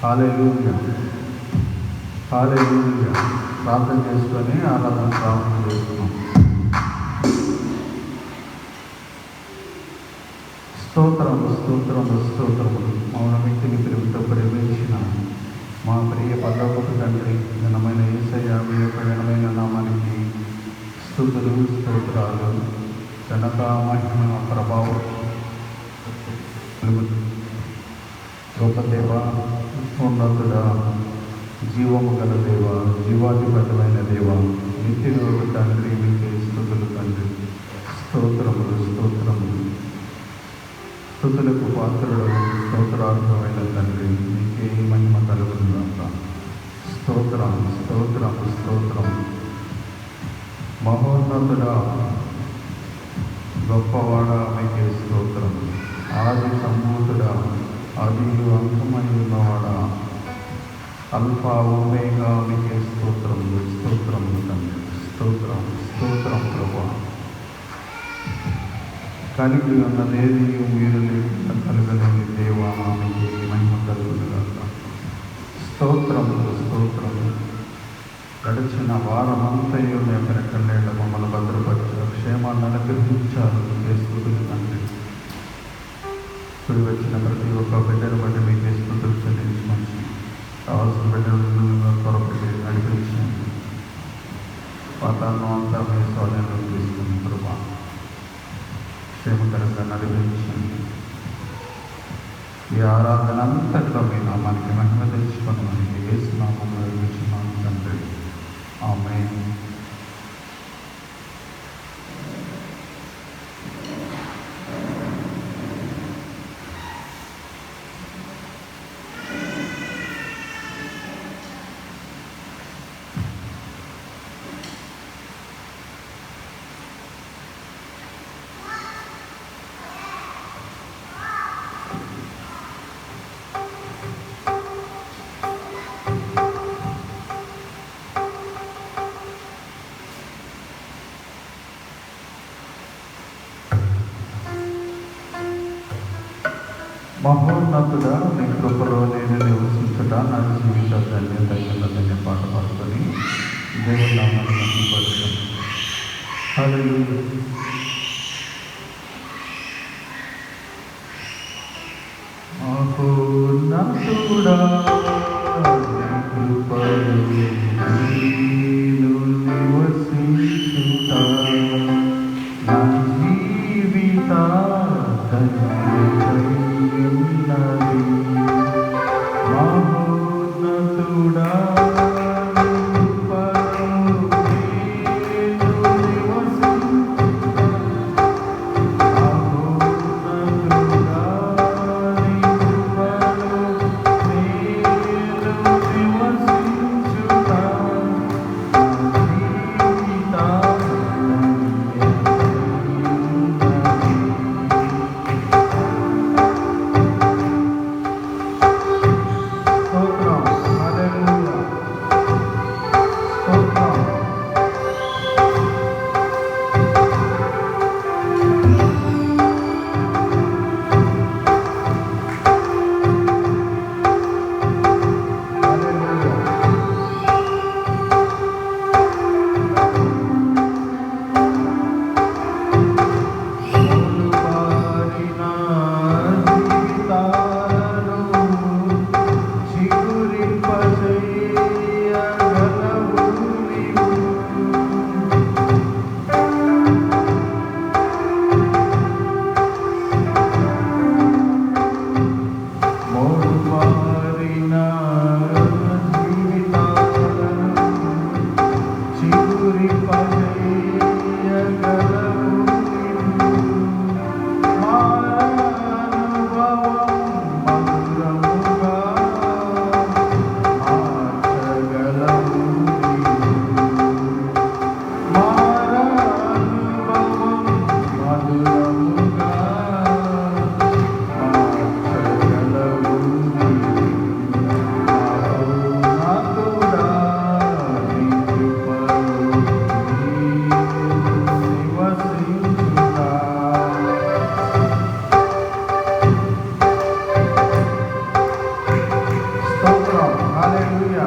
హల్లెలూయా, హల్లెలూయా. ప్రార్థన చేసుకొని ఆరాధన ప్రారంభం చేస్తున్నాం. స్తోత్రము స్తోత్రము స్తోత్రములు. మౌనమిక్కిని పిలుపుతో ప్రేమించిన మా ప్రియ పరలోకపు తండ్రి, ఘనమైన యేసయ్య మీ యొక్క ఘనమైన నామానికి స్తుతులు స్తోత్రాలు, ఘనత మహిమ ప్రభావం. గొప్ప దేవ, ఉన్నతుడా, జీవము గల దేవ, జీవాధిపతమైన దేవ, నిత్యుడు తండ్రి, మీకే స్తుతులు తండ్రి. స్తోత్రములు స్తోత్రములు. స్తుతులకు పాత్రుడు, స్తోత్రార్హమైన తండ్రి, మీకే మహిమ కలుగునుగాక. స్తోత్రం స్తోత్రం స్తోత్రం. మహోన్నతుడా, గొప్పవాడ, మీకే స్తోత్రం. ఆది సంభూతుడా, ఆది అంతమై ఉన్నవాడా, అల్ఫా ఓమేగా, మీకే స్తోత్రములు స్తోత్రములు తండ్రి. స్తోత్రం స్తోత్రం ప్రభా. కలిగి ఉన్నదేది మీరు లేకుండా కలగలేని దేవా, మీకు మహిమ కలుగునుగాక. స్తోత్రములు స్తోత్రములు. గడిచిన వారమంతయు ఎక్కడెక్కడేళ్ళ మమ్మల్ని భద్రపరిచారు, క్షేమాన్ని అనుగ్రహించారు, మీకే స్తుతులు తండ్రి. కూడి వచ్చిన ప్రతి ఒక్క బిడ్డను బట్టి మీకే స్తుతులు చెల్లించమని, కావాల్సిన బిడ్డలను త్వరపడి నడిపించండి. వాతావరణం అంతా మీ స్వాధీనంలో తీసుకుని కృపా క్షేమకరంగా నడిపించండి. ఈ ఆరాధన అంతట్లో మీ నామానికి మహిమ తెచ్చుకొని మనకి యేసు నామములో వేడుచున్నాము తండ్రి. ఆమేన్. మహోన్నతుడా, నీ కృపలో నేను నివసించుట నా జీవిత ధన్యత అయ్యున్నదని పాట పాడుకొని దేవుని నామాన్ని మహిమపరుస్తాను. హల్లెలూయా. మహోన్నతుడా, నీ కృపలో నేను నివసించుట నా జీవిత ఉన్నది. మహోన్నతుడా, హల్లెలూయా.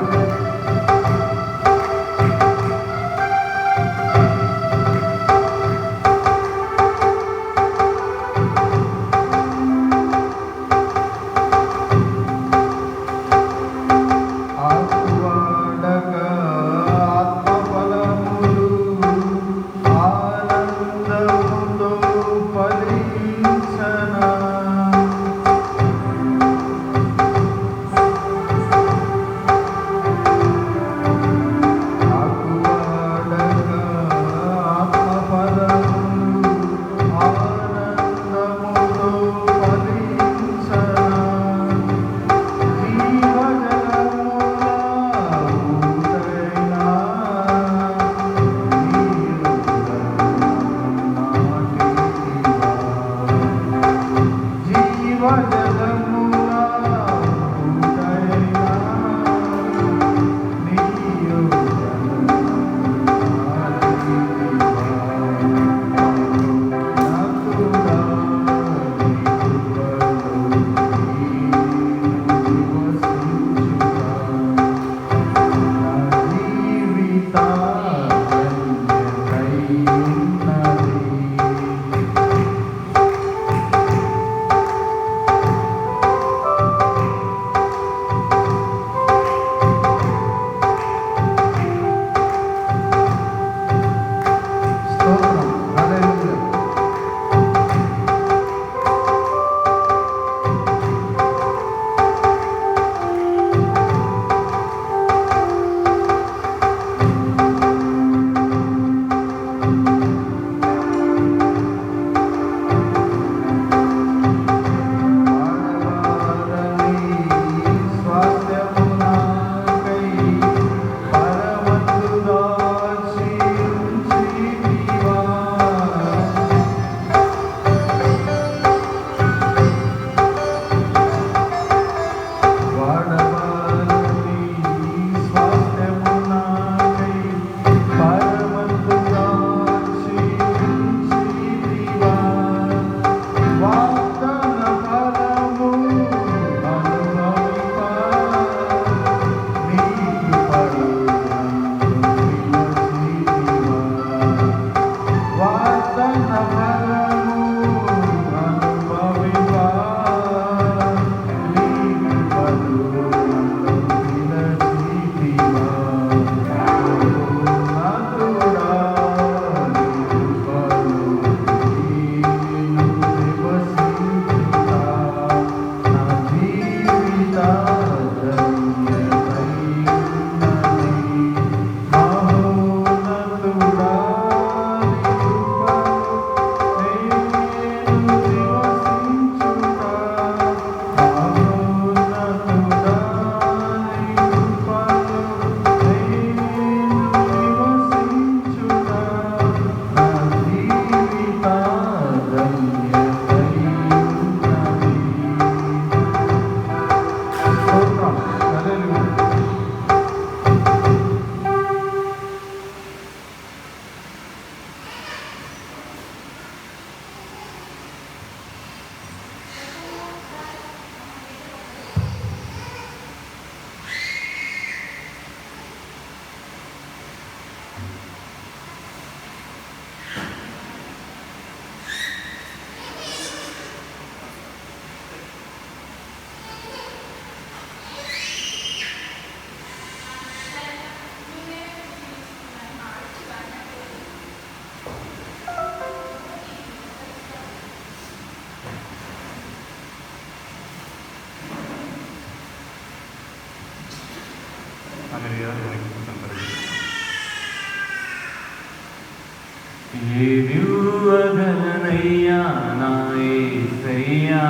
ఏమివ్వగలనయ్యా నా యేసయ్యా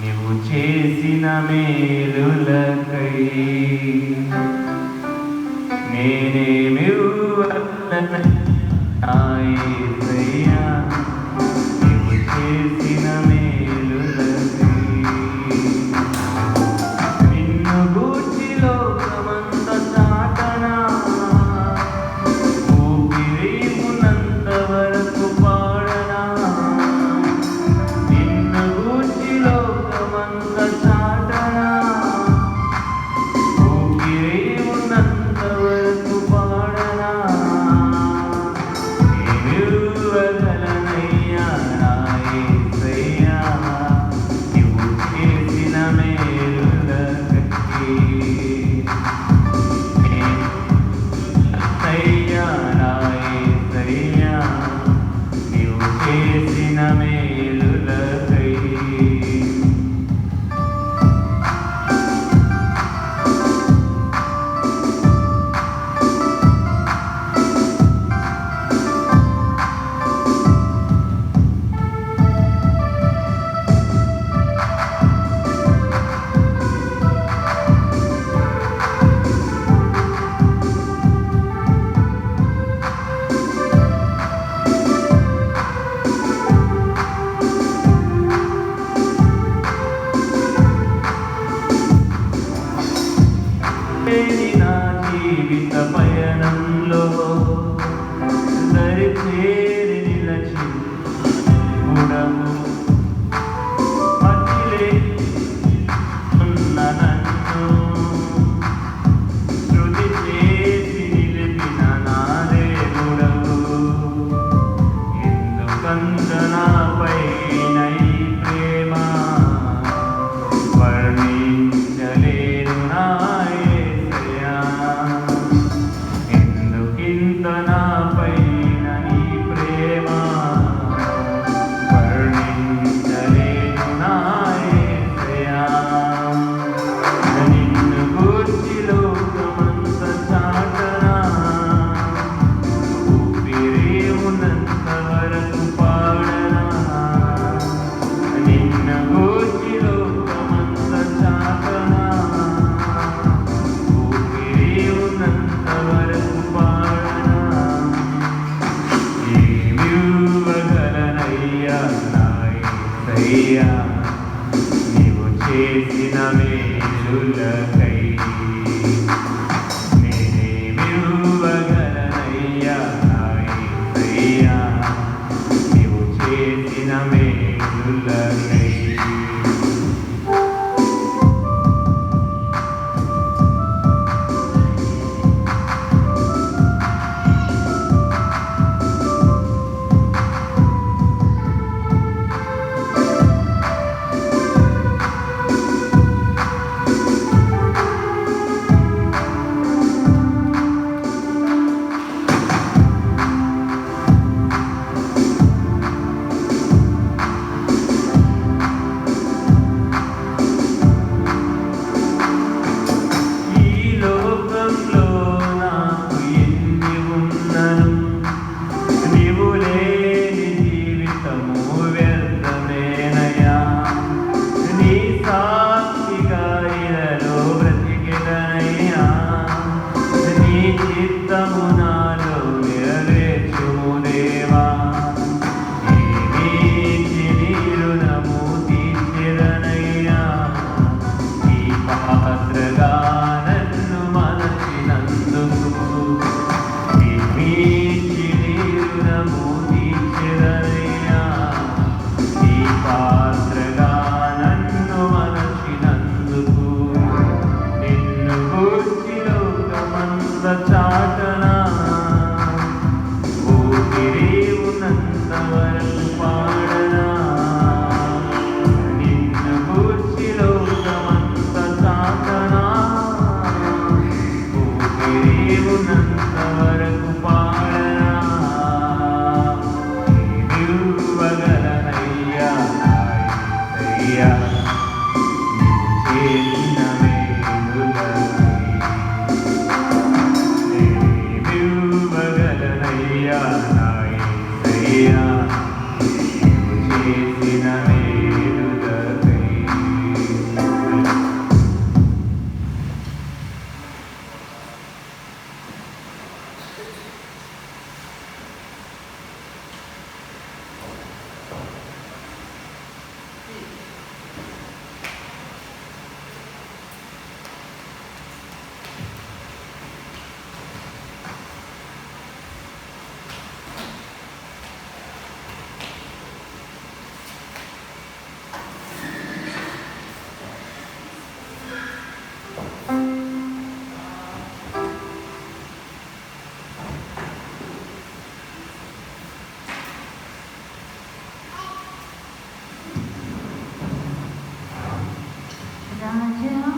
నీవు చేసిన మేలులకై నేనేమివ్వగలనయ్యా నా యేసయ్యా నీవు చేసిన మేలులకై నిన్ను గూర్చి లోకమంత చాటనా ఊపిరిమునంత వరకు పాడనా నిన్ను గూర్చి లోకమంత చాటనా మేలులకై యేసయ్యా నా యేసయ్యా నీవు చేసిన మేలులకై నా జీవిత పయనంలో దరి చేరి నిలచి గుణము అతిలే ఉన్న నన్ను శృతి చేసి నిలిపిన నా దేవుడవు ఎందుకంత నాపైన ఈ ప్రేమ వర్ణించలేను నా ఎందుకింత నాపైన నీ ప్రేమ వర్ణించలేను నా యేసయ్యా నిన్ను గూర్చి లోకమంత చాటనా ఊపిరి ఉన్నంత వరకు పాడనా నిన్ను గూర్చి లోకమంత చాటనా ఊపిరి ఉన్నంత వరకు పాడనా ఏమివ్వగలనయ్యా నా యేసయ్యా నీవు చేసిన మేలులకై నేనేమివ్వగలనయ్యా నా యేసయ్యా నీవు చేసిన మేలులకై ఈ లోకంలో నాకు ఎన్ని ఉన్నను నీవు లేని జీవితము వ్యర్థమేనయ్యా నీ సాక్షిగా ఇలలో బ్రతికెదనయ్యా నీ చిత్తము నాలో నెరవేర్చుము దేవా ఏమీచి నీ రుణము తీర్చెదనయ్యా ఈ పాత్రగా నన్ను మనసినందుకు ఏమీచి నీ రుణము తీర్చెదనయ్యా ఈ పాత్రగా నన్ను మనసినందుకు నిన్ను గూర్చి లోకమంత చాటనా ఊపిరి ఉన్నంత వరకు పాడనా నిన్ను గూర్చి లోకమంత చాటనా ఊపిరి ఉన్నంత వరకు పాడనా ఏమివ్వగలనయ్యా నా యేసయ్యా నీవు చేసిన మేలులకై ఏమివ్వగలనయ్యా నా యేసయ్యా నీవు చేసిన మేలులకై నేను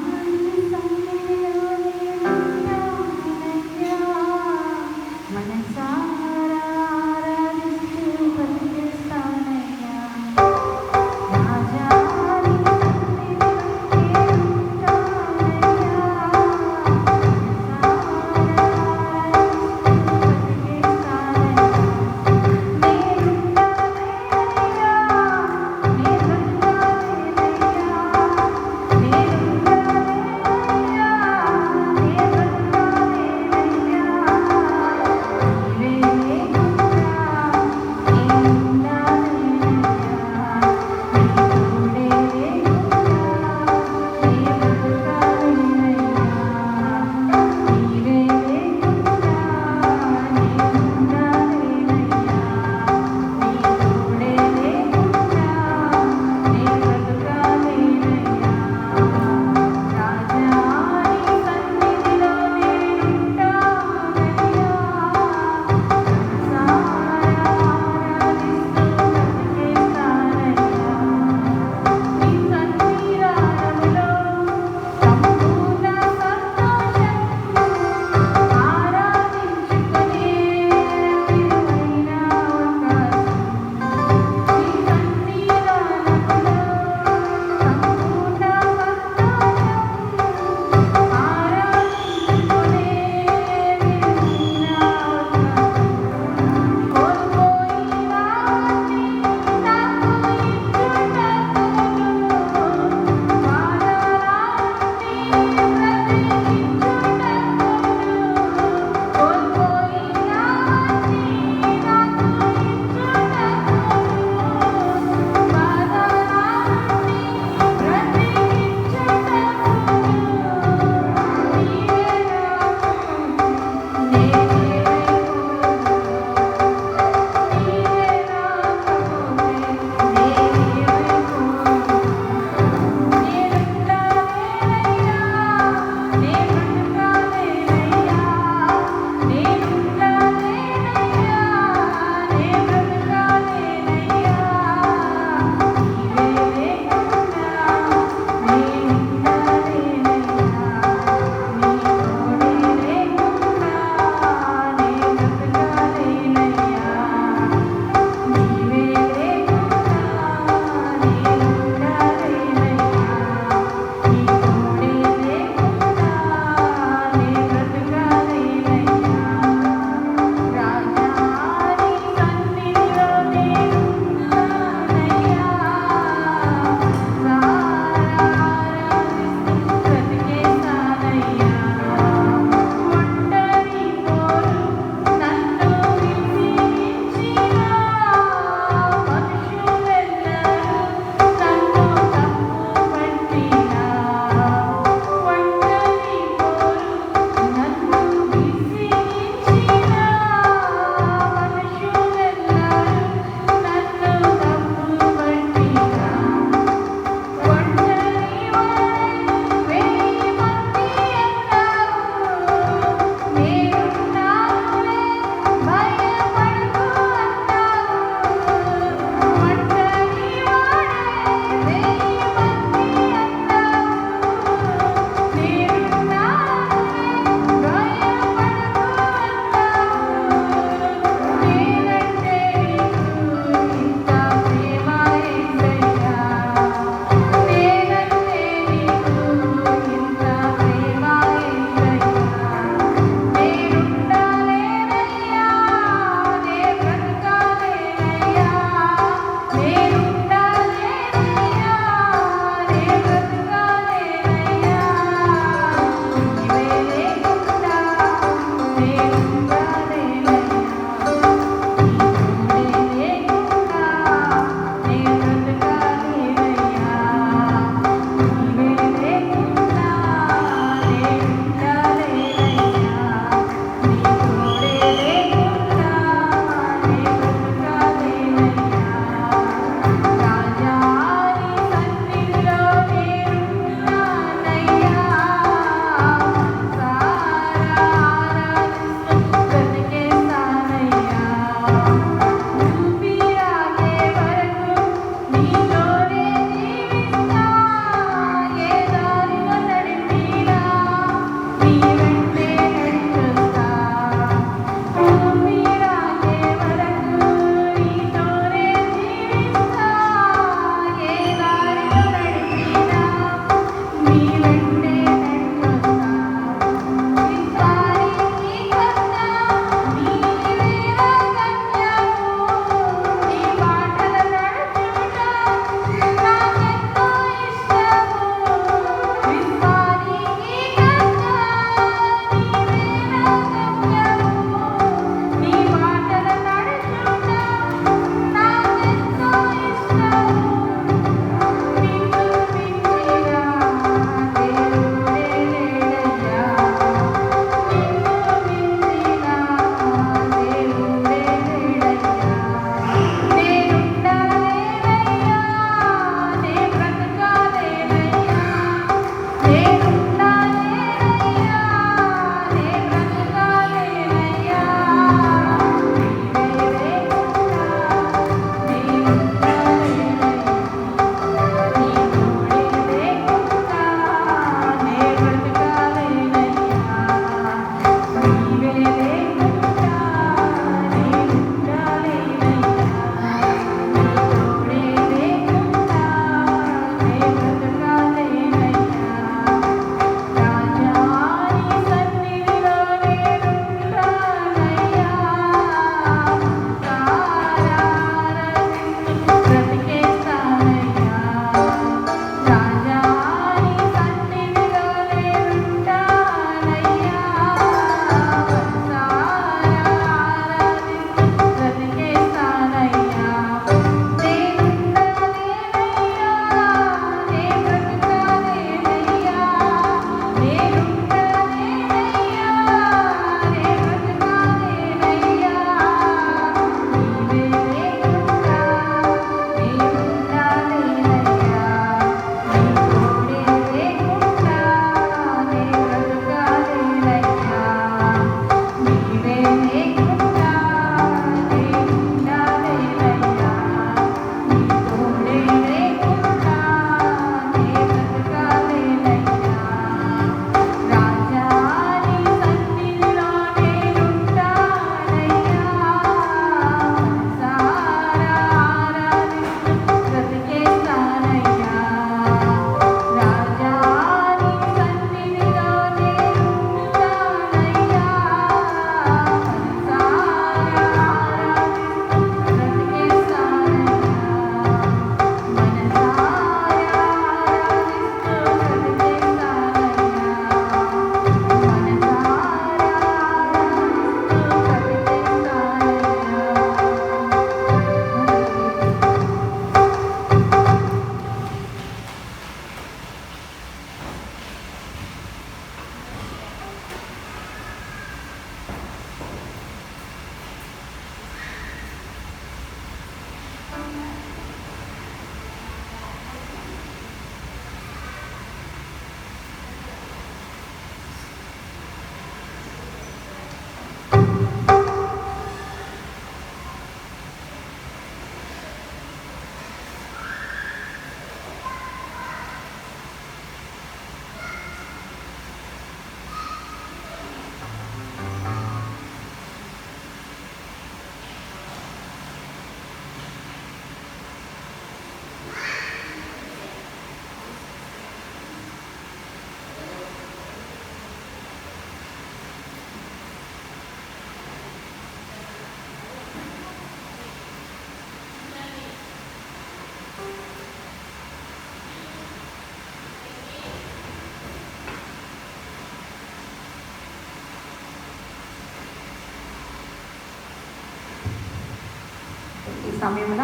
సమయమున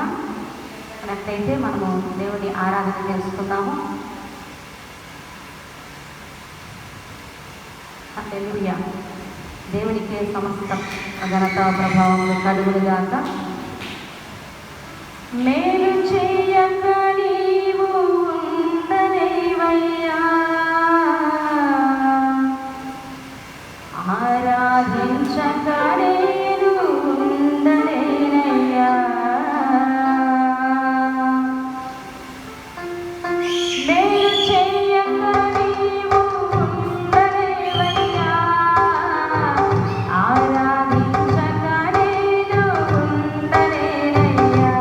ఉన్నట్లయితే మనము దేవుని ఆరాధన చేసుకుందాము. హల్లెలూయా. దేవునికే సమస్త ఘనత ప్రభావములు కలుగునుగాక. మేలు చేయక నీవు ఉండలేవయ్యా, ఆరాధించక నేను ఉండలేనయ్యా. మేలు చేయక నీవు ఉండలేవయ్యా, ఆరాధించక నేను ఉండలేనయ్యా.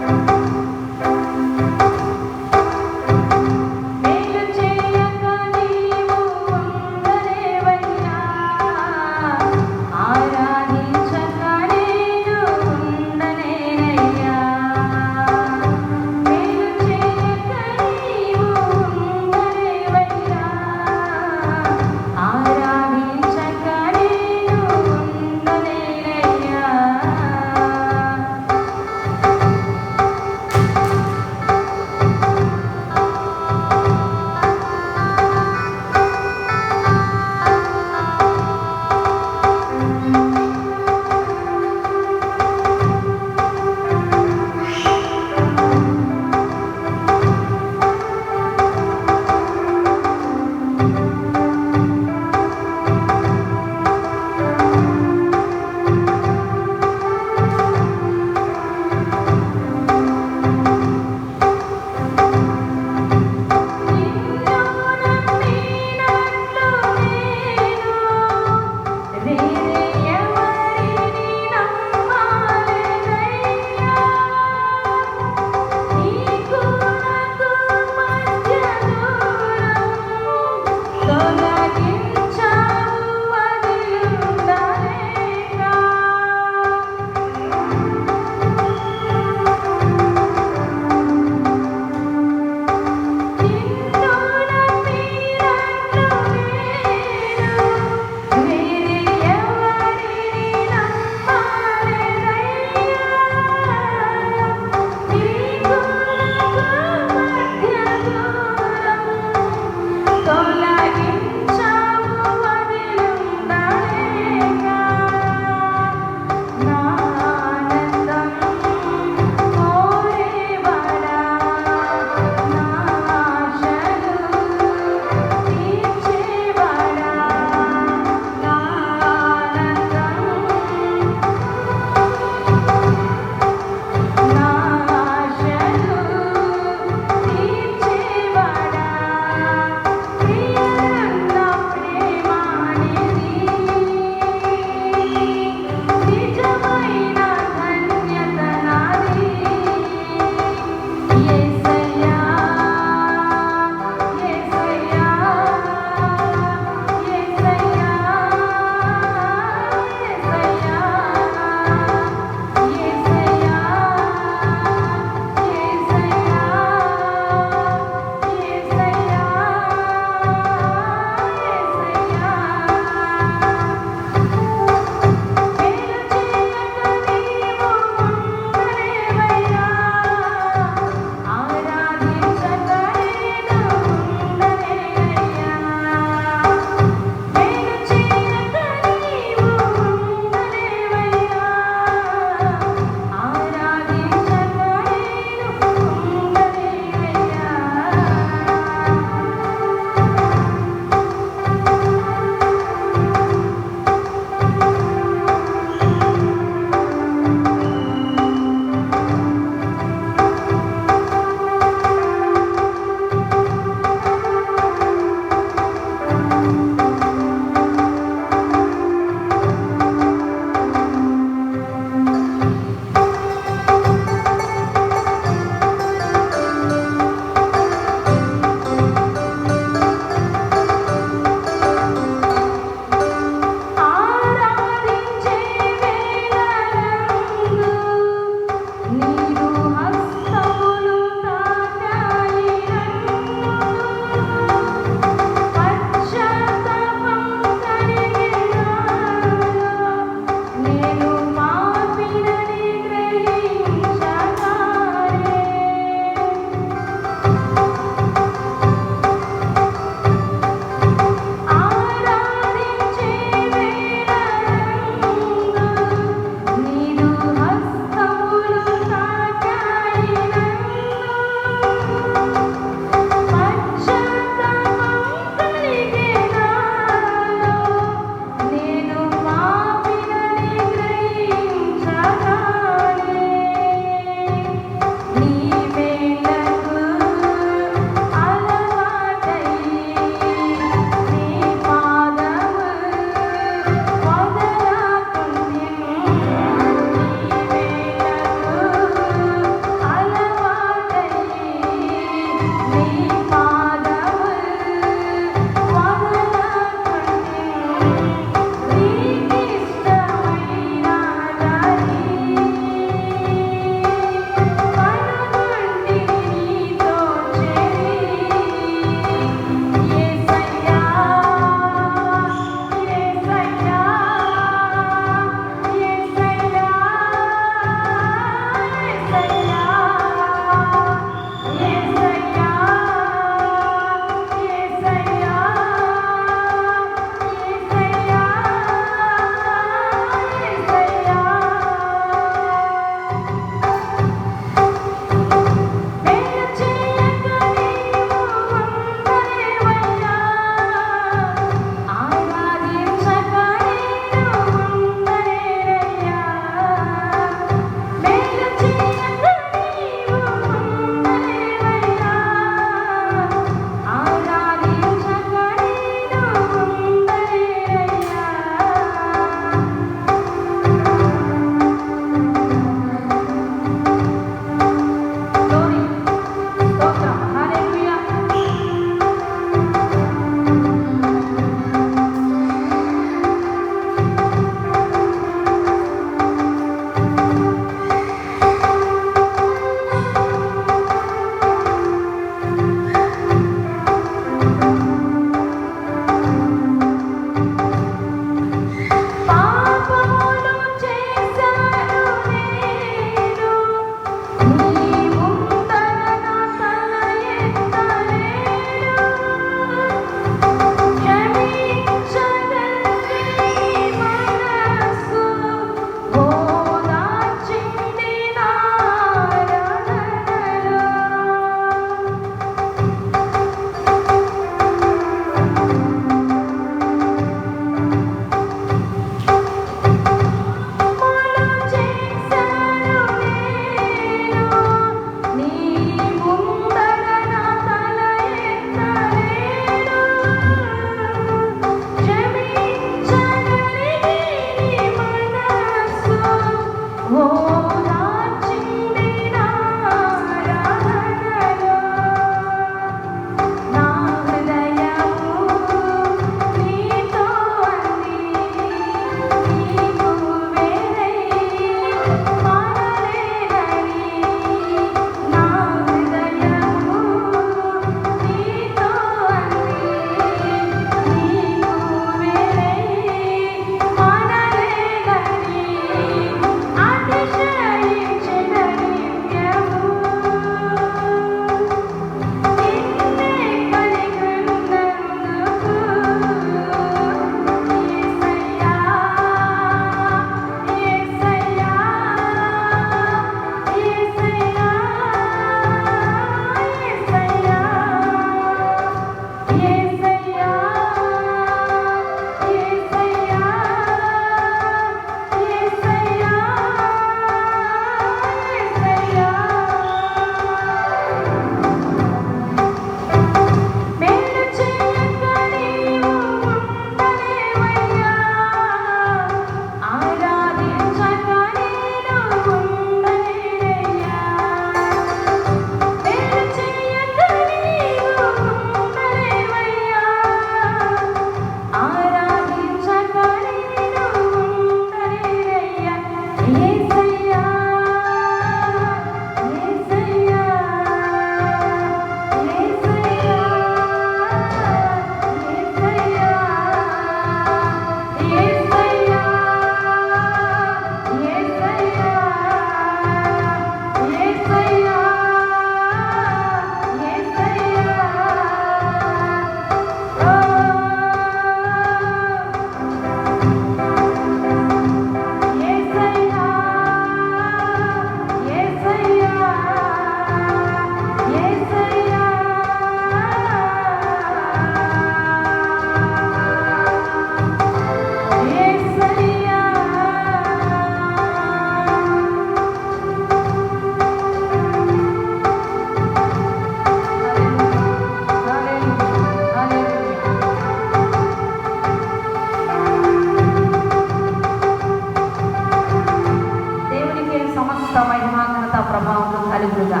సమస్త మహిమాఘనత ప్రభావం కలుగుగా.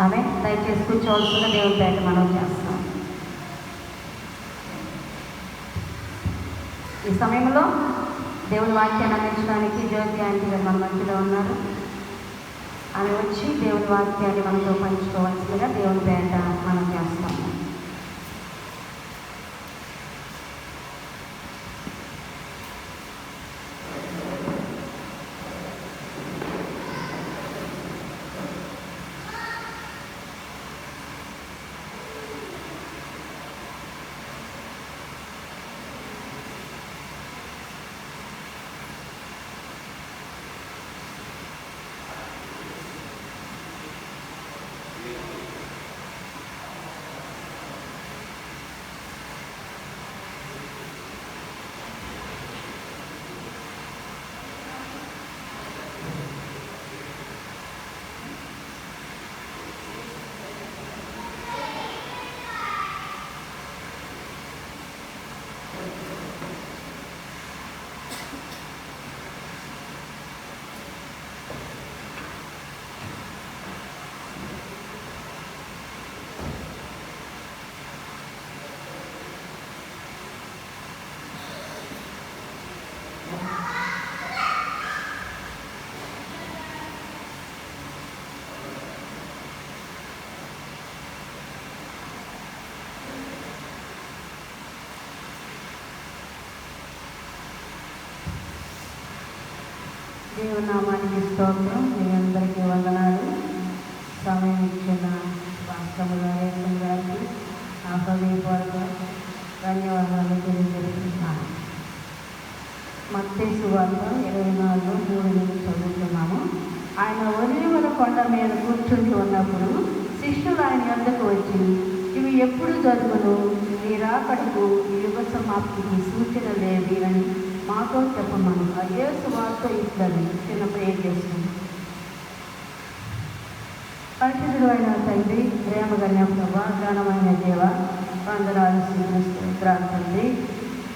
ఆమె దయచేసి కూర్చోవలసిన దేవుని పేట మనం చేస్తాం. ఈ సమయంలో దేవుని వాక్యాన్ని అందించడానికి జ్యోతి ఆంటీ గారు మన మధ్యలో ఉన్నారు. ఆమె వచ్చి దేవుని వాక్యాన్ని మనతో పంచుకోవాల్సిందిగా దేవుని పేట మనం చేస్తాము. దేవుని నామానికి స్తోత్రం. మీ అందరికీ వందనాలు. సమయం ఇచ్చిన రాష్ట్రము గారికి నా హృదయపూర్వక ధన్యవాదాలు తెలియజేస్తున్నాను. మత్తయి సువార్త 24:3 చదువుతున్నాము. ఆయన ఒలీవల కొండ మీద కూర్చుంటూ ఉన్నప్పుడు శిష్యులు ఆయన యొద్దకు వచ్చి, ఇవి ఎప్పుడు జరుగును? నీ రాకడకు యుగ సమాప్తికి సూచన లేవి అని మాతో చెప్పమను. అదే సువార్త ఇట్లని చిన్న ప్రేర్ చేస్తుంది. పరిశుద్ధుడు అయిన తండ్రి, ప్రేమగణ్య ప్రభా, ఘనమైన దేవ, వందనాలు స్తోత్రాలు తండ్రి.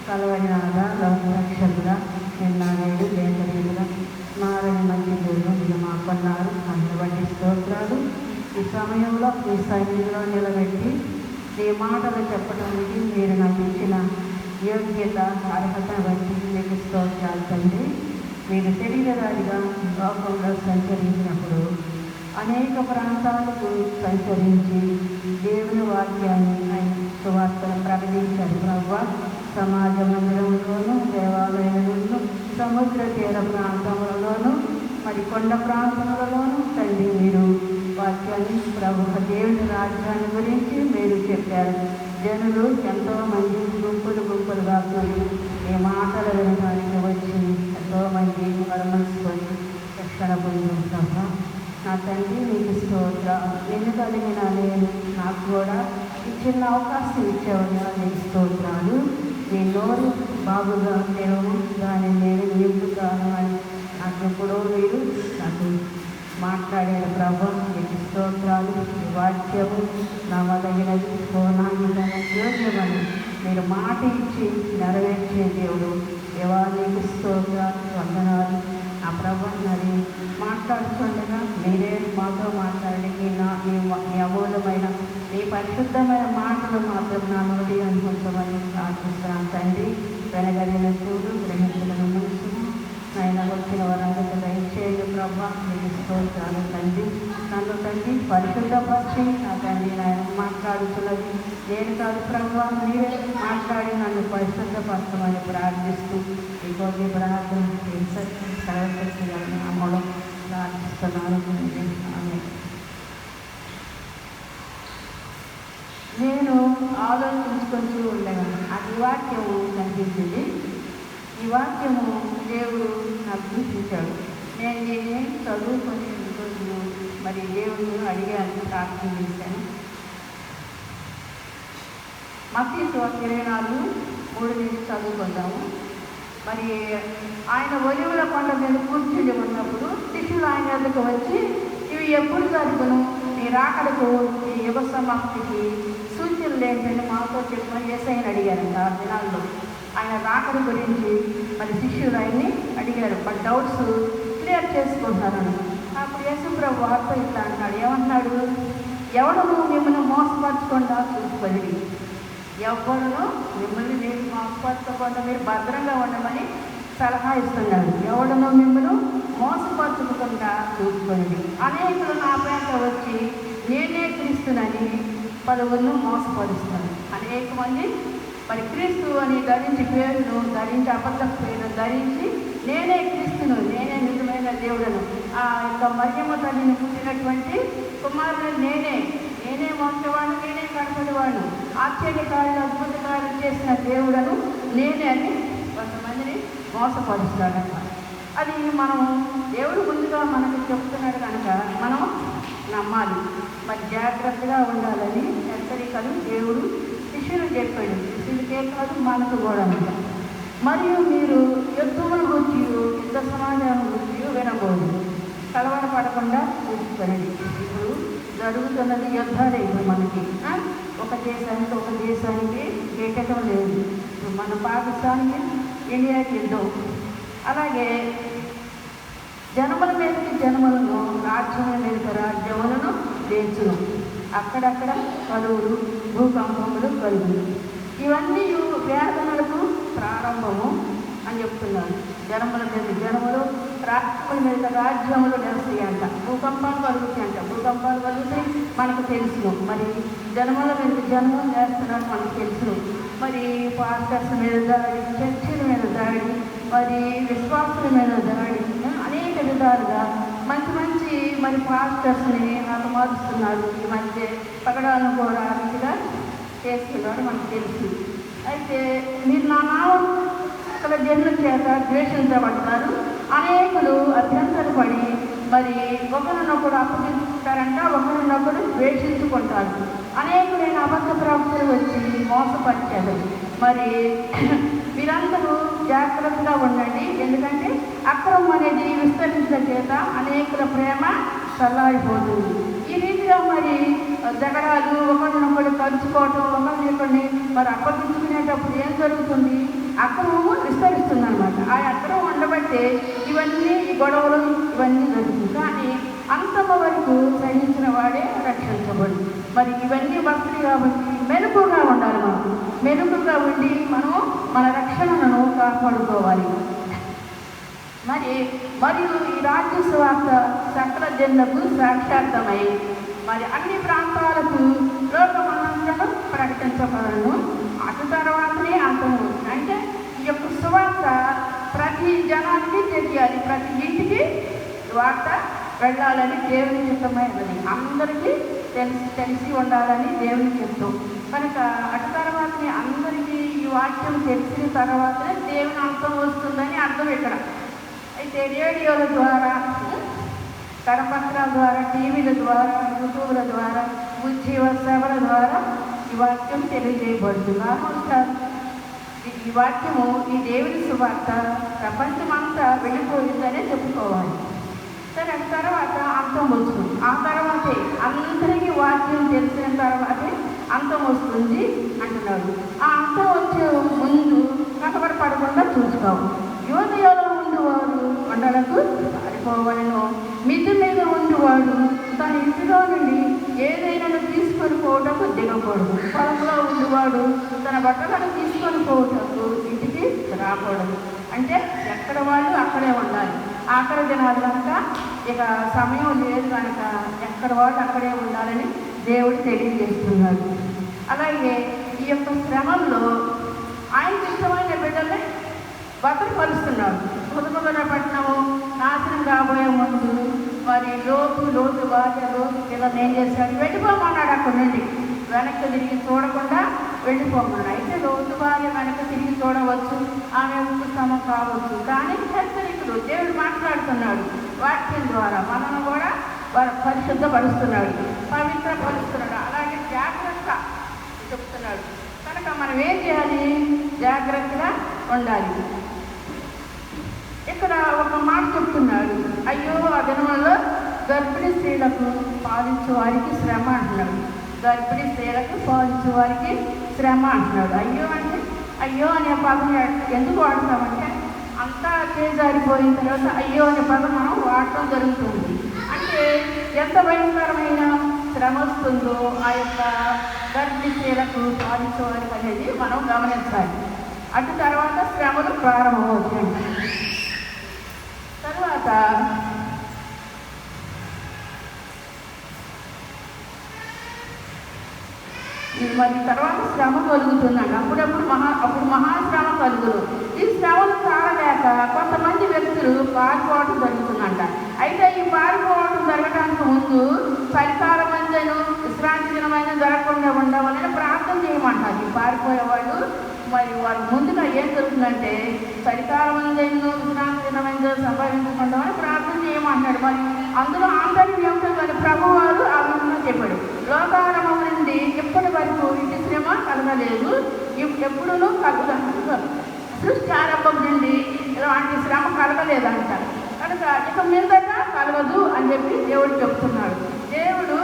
కలవరినాథ, లోకరక్షకుడ, నిన్న నేడు లేఖరీలుగా నారాయణ మంచి దేవుడు మీరు మాకున్నారు. అందుబట్టి స్తోత్రాలు. ఈ సమయంలో ఈ సైన్యంలో నిలబెట్టి ఈ మాటలు చెప్పడానికి మీరు నాకు ఇచ్చిన యోగ్యత, అర్హత బట్టి మీకు స్తోత్రాలు తండ్రి. మీరు శరీరధారిగా లోకంలో సంచరించినప్పుడు అనేక ప్రాంతాలకు సంచరించి దేవుని వాక్యాన్ని సువార్తను ప్రకటించారు ప్రభు. సమాజ మందిరంలోనూ, దేవాలయంలోనూ, సముద్ర తీర ప్రాంతములలోనూ, మరి కొండ ప్రాంతములలోనూ తండ్రి మీరు వాక్యాన్ని ప్రభు దేవుని రాజ్యాన్ని గురించి మీరు చెప్పారు. జనులు ఎంతోమంది గుంపులుగా కూడి ఈ మాటలు వినడానికి వచ్చి ఎంతోమంది మరణించుకొని రక్షణ పొందుతాము. నా తండ్రి మీకు స్తోత్రం. నిన్ను కలిగిన నేను నాకు కూడా ఈ చిన్న అవకాశం ఇచ్చేవాడిని. నీకు స్తోత్రాలు. నీ నోరు బాగుగా తెరవు, దాన్ని నేను నింపుతాను అని నాకు ఎప్పుడో మీరు నాకు మాట్లాడే ప్రభు. నీకు స్తోత్రాలు. ఈ వాక్యము నమ్మదగినది, యోగ్యమని మీరు మాట ఇచ్చి నెరవేర్చే దేవుడు. దేవా నీకు స్తోత్రాలు, వందనాలు. ఆ ప్రభు మరి మాట్లాడుతుండగా మీరే మాతో మాట్లాడి మీ అమూల్యమైన మీ పరిశుద్ధమైన మాటలు మాత్రం నా నోటి అనుకుంటామని ప్రార్థిస్తున్నాను తండ్రి. వెనగలిగిన చూడు, గ్రహించలను మనసును ఆయన వచ్చిన వారందరూ దయచేయ ప్రభా. మీకు స్తోత్రాలు తండ్రి. నన్ను తండ్రి పరిశుద్ధపరిచి నా తండ్రి ఆయన మాట్లాడుతున్నది నేను కాదు ప్రభా, మీరే మాట్లాడి నన్ను పరిశుద్ధపరచమని ప్రార్థిస్తూ ఈ కొద్ది ప్రార్థన సర్వశక్తిగాలను అమ్మడం ప్రార్థిస్తున్నాను. నేను ఆలోచించుకుంటూ ఉండగాను అది వాక్యము కనిపించింది. ఈ వాక్యము దేవుడు నాకు చూపించాడు. నేను దీన్ని చదువుకొని మరి దేవుడు అడిగాను, ప్రార్థన చేశాను. మత్తయి సువార్త 24:3 చదువుకుందాము. మరి ఆయన ఒలీవల కొండ మీద కూర్చుని ఉన్నప్పుడు శిష్యులు ఆయన వద్దకు వచ్చి, ఇవి ఎప్పుడు జరుగును? నీ రాకడకు ఈ యుగ సమాప్తికి సూచనలు ఏంటంటే మాతో చెప్పమని యేసయ్యని అడిగారు. ఆ దినాల్లో ఆయన రాకడ గురించి మరి శిష్యులు ఆయన్ని అడిగారు. బట్ డౌట్స్ క్లియర్ చేసుకుంటున్నారని అప్పుడు యేసుప్రభు వార్త ఇట్లా అన్నాడు. ఏమన్నాడు? ఎవడను మిమ్మల్ని మోసపరచకుండా చూసుకోండి. ఎవరును మిమ్మల్ని మీరు మోసపరచకుండా మీరు భద్రంగా ఉండమని సలహా ఇస్తున్నాడు. ఎవడను మిమ్మల్ని మోసపరచకుండా చూసుకోండి. అనేకులు నా పేట వచ్చి నేనే క్రీస్తునని పలువురును మోసపరుస్తాను. అనేక మంది మరి క్రీస్తు అని ధరించి పేరును ధరించి అబద్ధ పేరును ధరించి నేనే క్రీస్తును, నేనే నిజమైన దేవుడను, ఆ యొక్క మరియమ్మ తల్లిని పుట్టినటువంటి కుమారుడు నేనే మొట్టవాడు, నేనే కనపడేవాడు, ఆశ్చర్యకారులు అద్భుతకారులు చేసిన దేవుడను నేనే అని కొంతమందిని మోసపరుస్తాడట. అది మనం దేవుడు ముందుగా మనకు చెప్తున్నాడు కనుక మనం నమ్మాలి. మరి జాగ్రత్తగా ఉండాలని హెచ్చరికలు దేవుడు శిష్యులు చెప్పాడు. శిష్యులకే కాదు మనకు కూడా. మరియు మీరు యుద్ధముల గురించి యుద్ధ సమాజాల గురించి వినబోదు. కలవరపడకుండా చూసుకోండి. ఇప్పుడు జరుగుతున్నది యుద్ధాలే. ఇప్పుడు మనకి ఒక దేశానికి గెట్టడం లేదు. ఇప్పుడు మన పాకిస్తాన్కి ఇండియాకి యుద్ధం. అలాగే జనముల మీదకి జనములను, రాజ్యముల మీదకి రాజ్యములను లేచును. అక్కడక్కడ కరువులు, భూకంపములు కలుగులు. ఇవన్నీ వేదనలకు ప్రారంభము అని చెప్తున్నారు. జనముల మీద జనములు, రాజ్యముల మీద రాజ్యములు నిలుస్తాయంట. భూకంపాలు కలుగుతాయంట. భూకంపాలు కలిగితే మనకు తెలుసును. మరి జనముల మీద జనములు చేస్తున్నారు మనకు తెలుసును. మరి పాస్టర్స్ మీద దాడి, చర్చిల మీద దాడి, మరి విశ్వాసుల మీద దాడి, అనేక విధాలుగా మంచి మరి పాస్టర్స్ని మారుస్తున్నారు. ఈ మధ్య పగడాలను కూడా రీతిగా చేస్తున్నారు మనకు తెలుసు. అయితే మీరు నా నామం అక్కడ జనుల చేత ద్వేషించబడతారు. అనేకులు అభ్యంతరపడి మరి ఒకరినొకరు అప్పగించుకుంటారంట, ఒకరినొకరు ద్వేషించుకుంటారు. అనేకులైన అబద్ధ ప్రవక్తలు వచ్చి మోసపరిచారు. మరి మీరందరూ జాగ్రత్తగా ఉండండి. ఎందుకంటే అక్రమం అనేది విస్తరించడం చేత అనేకుల ప్రేమ చల్లారిపోతుంది. ఈ రీతిగా మరి జగడాలు, ఒకరినొకరు కలుసుకోవటం, ఒకరిని మరి అప్పగించుకునేటప్పుడు ఏం జరుగుతుంది? అక్రమము విస్తరిస్తుంది అనమాట. ఆ అక్రమం ఉండబట్టే ఇవన్నీ, ఈ గొడవలు ఇవన్నీ జరుగుతుంది. కానీ అంతమ వరకు సహించిన వాడే రక్షించబడు. మరి ఇవన్నీ వస్తాయి కాబట్టి మెలుగుగా ఉండాలి. మనం మెలుగుగా ఉండి మనము మన రక్షణను కాపాడుకోవాలి. మరియు ఈ రాజ్య సువార్త సకల జనులకు సాక్షార్థమై మరి అన్ని ప్రాంతాలకు లోకమంతటను ప్రకటించబడను. అటు తర్వాతనే అంతము. అంటే ఈ యొక్క సువార్త ప్రతి జనానికి తెలియాలి, ప్రతి ఇంటికి వార్త వెళ్ళాలని దేవుని చిత్తమైనది. అందరికీ తెలిసి ఉండాలని దేవుని చిత్తం కనుక అటు తర్వాతనే అందరికీ ఈ వాక్యం తెలిసిన తర్వాతనే దేవుని అంతం వస్తుందని అర్థం ఇక్కడ. అయితే రేడియోల ద్వారా, కరపత్రాల ద్వారా, టీవీల ద్వారా, యూట్యూబ్ల ద్వారా, ఉద్యోగ సభల ద్వారా ఈ వాక్యం తెలియజేయబడుతుంది. ఈ వాక్యము, ఈ దేవుని సువార్త ప్రపంచమంతా వెళ్ళిపోయిందనే చెప్పుకోవాలి. సరే, తర్వాత అంతం వస్తుంది. ఆ తర్వాతే అందరికీ వాక్యం తెలిసిన తర్వాతే అంతం వస్తుంది అంటున్నాడు. ఆ అంతం వచ్చే ముందు కలవరపడకుండా చూసుకోవాలి. యోదయలో ఉండేవాడు కొండలకు పారిపోవాలను, మిద్ది మీద ఉండేవాడు తన ఇంటిలో నుండి ఏదైనా తీసుకొని పోవటకు దిగకూడదు. పొలంలో ఉండేవాడు తన బట్టలను తీసుకొని పోవటకు ఇంటికి రాకూడదు. అంటే ఎక్కడ వాళ్ళు అక్కడే ఉండాలి. ఆఖరి దినాలు కనుక ఇక సమయం లేదు కనుక ఎక్కడ వాళ్ళు అక్కడే ఉండాలని దేవుడు తెలియజేస్తున్నాడు. అలాగే ఈ యొక్క శ్రమంలో ఆయనకి ఇష్టమైన బిడ్డల్ని భద్రపరుస్తున్నాడు. కుదుకుదల పట్టణము నాశనం కాబోయే ముందు మరి లోతు భార్య పిల్లలు ఏం చేశాడు? వెళ్ళిపోమన్నాడు. అక్కడి నుండి వెనక్కి తిరిగి చూడకుండా వెళ్ళిపోమన్నాడు. అయితే లోతు భార్య వెనక్కి తిరిగి చూడవచ్చు, ఆమె ఉత్సవం కావచ్చు. కానీ హెచ్చరికలు దేవుడు మాట్లాడుతున్నాడు వాక్యం ద్వారా. మనను కూడా పరిశుద్ధపరుస్తున్నాడు, పవిత్రపరుస్తున్నాడు. అలాగే జాగ్రత్త చెప్తున్నాడు. కనుక మనం ఏం చేయాలి? జాగ్రత్తగా ఉండాలి. ఇక్కడ ఒక మాట చెప్తున్నాడు, అయ్యో ఆ దినములలో గర్భిణీ స్త్రీలకు పాలించే వారికి శ్రమ అంటున్నాడు. గర్భిణీ స్త్రీలకు పాలించే వారికి శ్రమ అంటున్నాడు. అయ్యో అంటే అయ్యో అనే పదం ఎందుకు వాడతామంటే అంతా చేజారిపోయిన తర్వాత అయ్యో అనే పదం మనం వాడటం జరుగుతుంది. అంటే ఎంత భయంకరమైన శ్రమ వస్తుందో ఆ యొక్క గర్భిణీ స్త్రీలకు పాలించడానికి అనేది మనం గమనించాలి. అటు తర్వాత శ్రమలు ప్రారంభమవుతాయి. తర్వాత మరి తర్వాత శ్రమ కలుగుతుందండి. అప్పుడు మహాశ్రమ కలుగురు. ఈ శ్రమలు తాళలేక కొంతమంది వ్యక్తులు పారిపోవడం జరుగుతుందంట. అయితే ఈ పారిపోవడం జరగడానికి ముందు చలికాలం అయిన విశ్రాంతి దినమైన జరగకుండా ఉండవాలని ప్రార్థన చేయమంటారు. ఈ పారిపోయేవాళ్ళు మరి వాళ్ళు ముందుగా ఏం జరుగుతుందంటే చలికాలం అయిన విశ్రాంతి దినమైన సంపాదించకుండా ప్రార్థన చేయమంటాడు. మరి అందులో ఆంతర్యం ఏమిటో మరి ప్రభు వారు ఆ విధంగా చెప్పాడు. లోకారంభం నుండి ఎప్పటి వరకు ఇటు శ్రమ కలగలేదు, ఎప్పుడూ కలగలేదు. సృష్టి ఆరంభం నుండి ఇలాంటి శ్రమ కలగలేదంట. కనుక ఇక మీదట కలగదు అని చెప్పి దేవుడు చెప్తున్నాడు. దేవుడు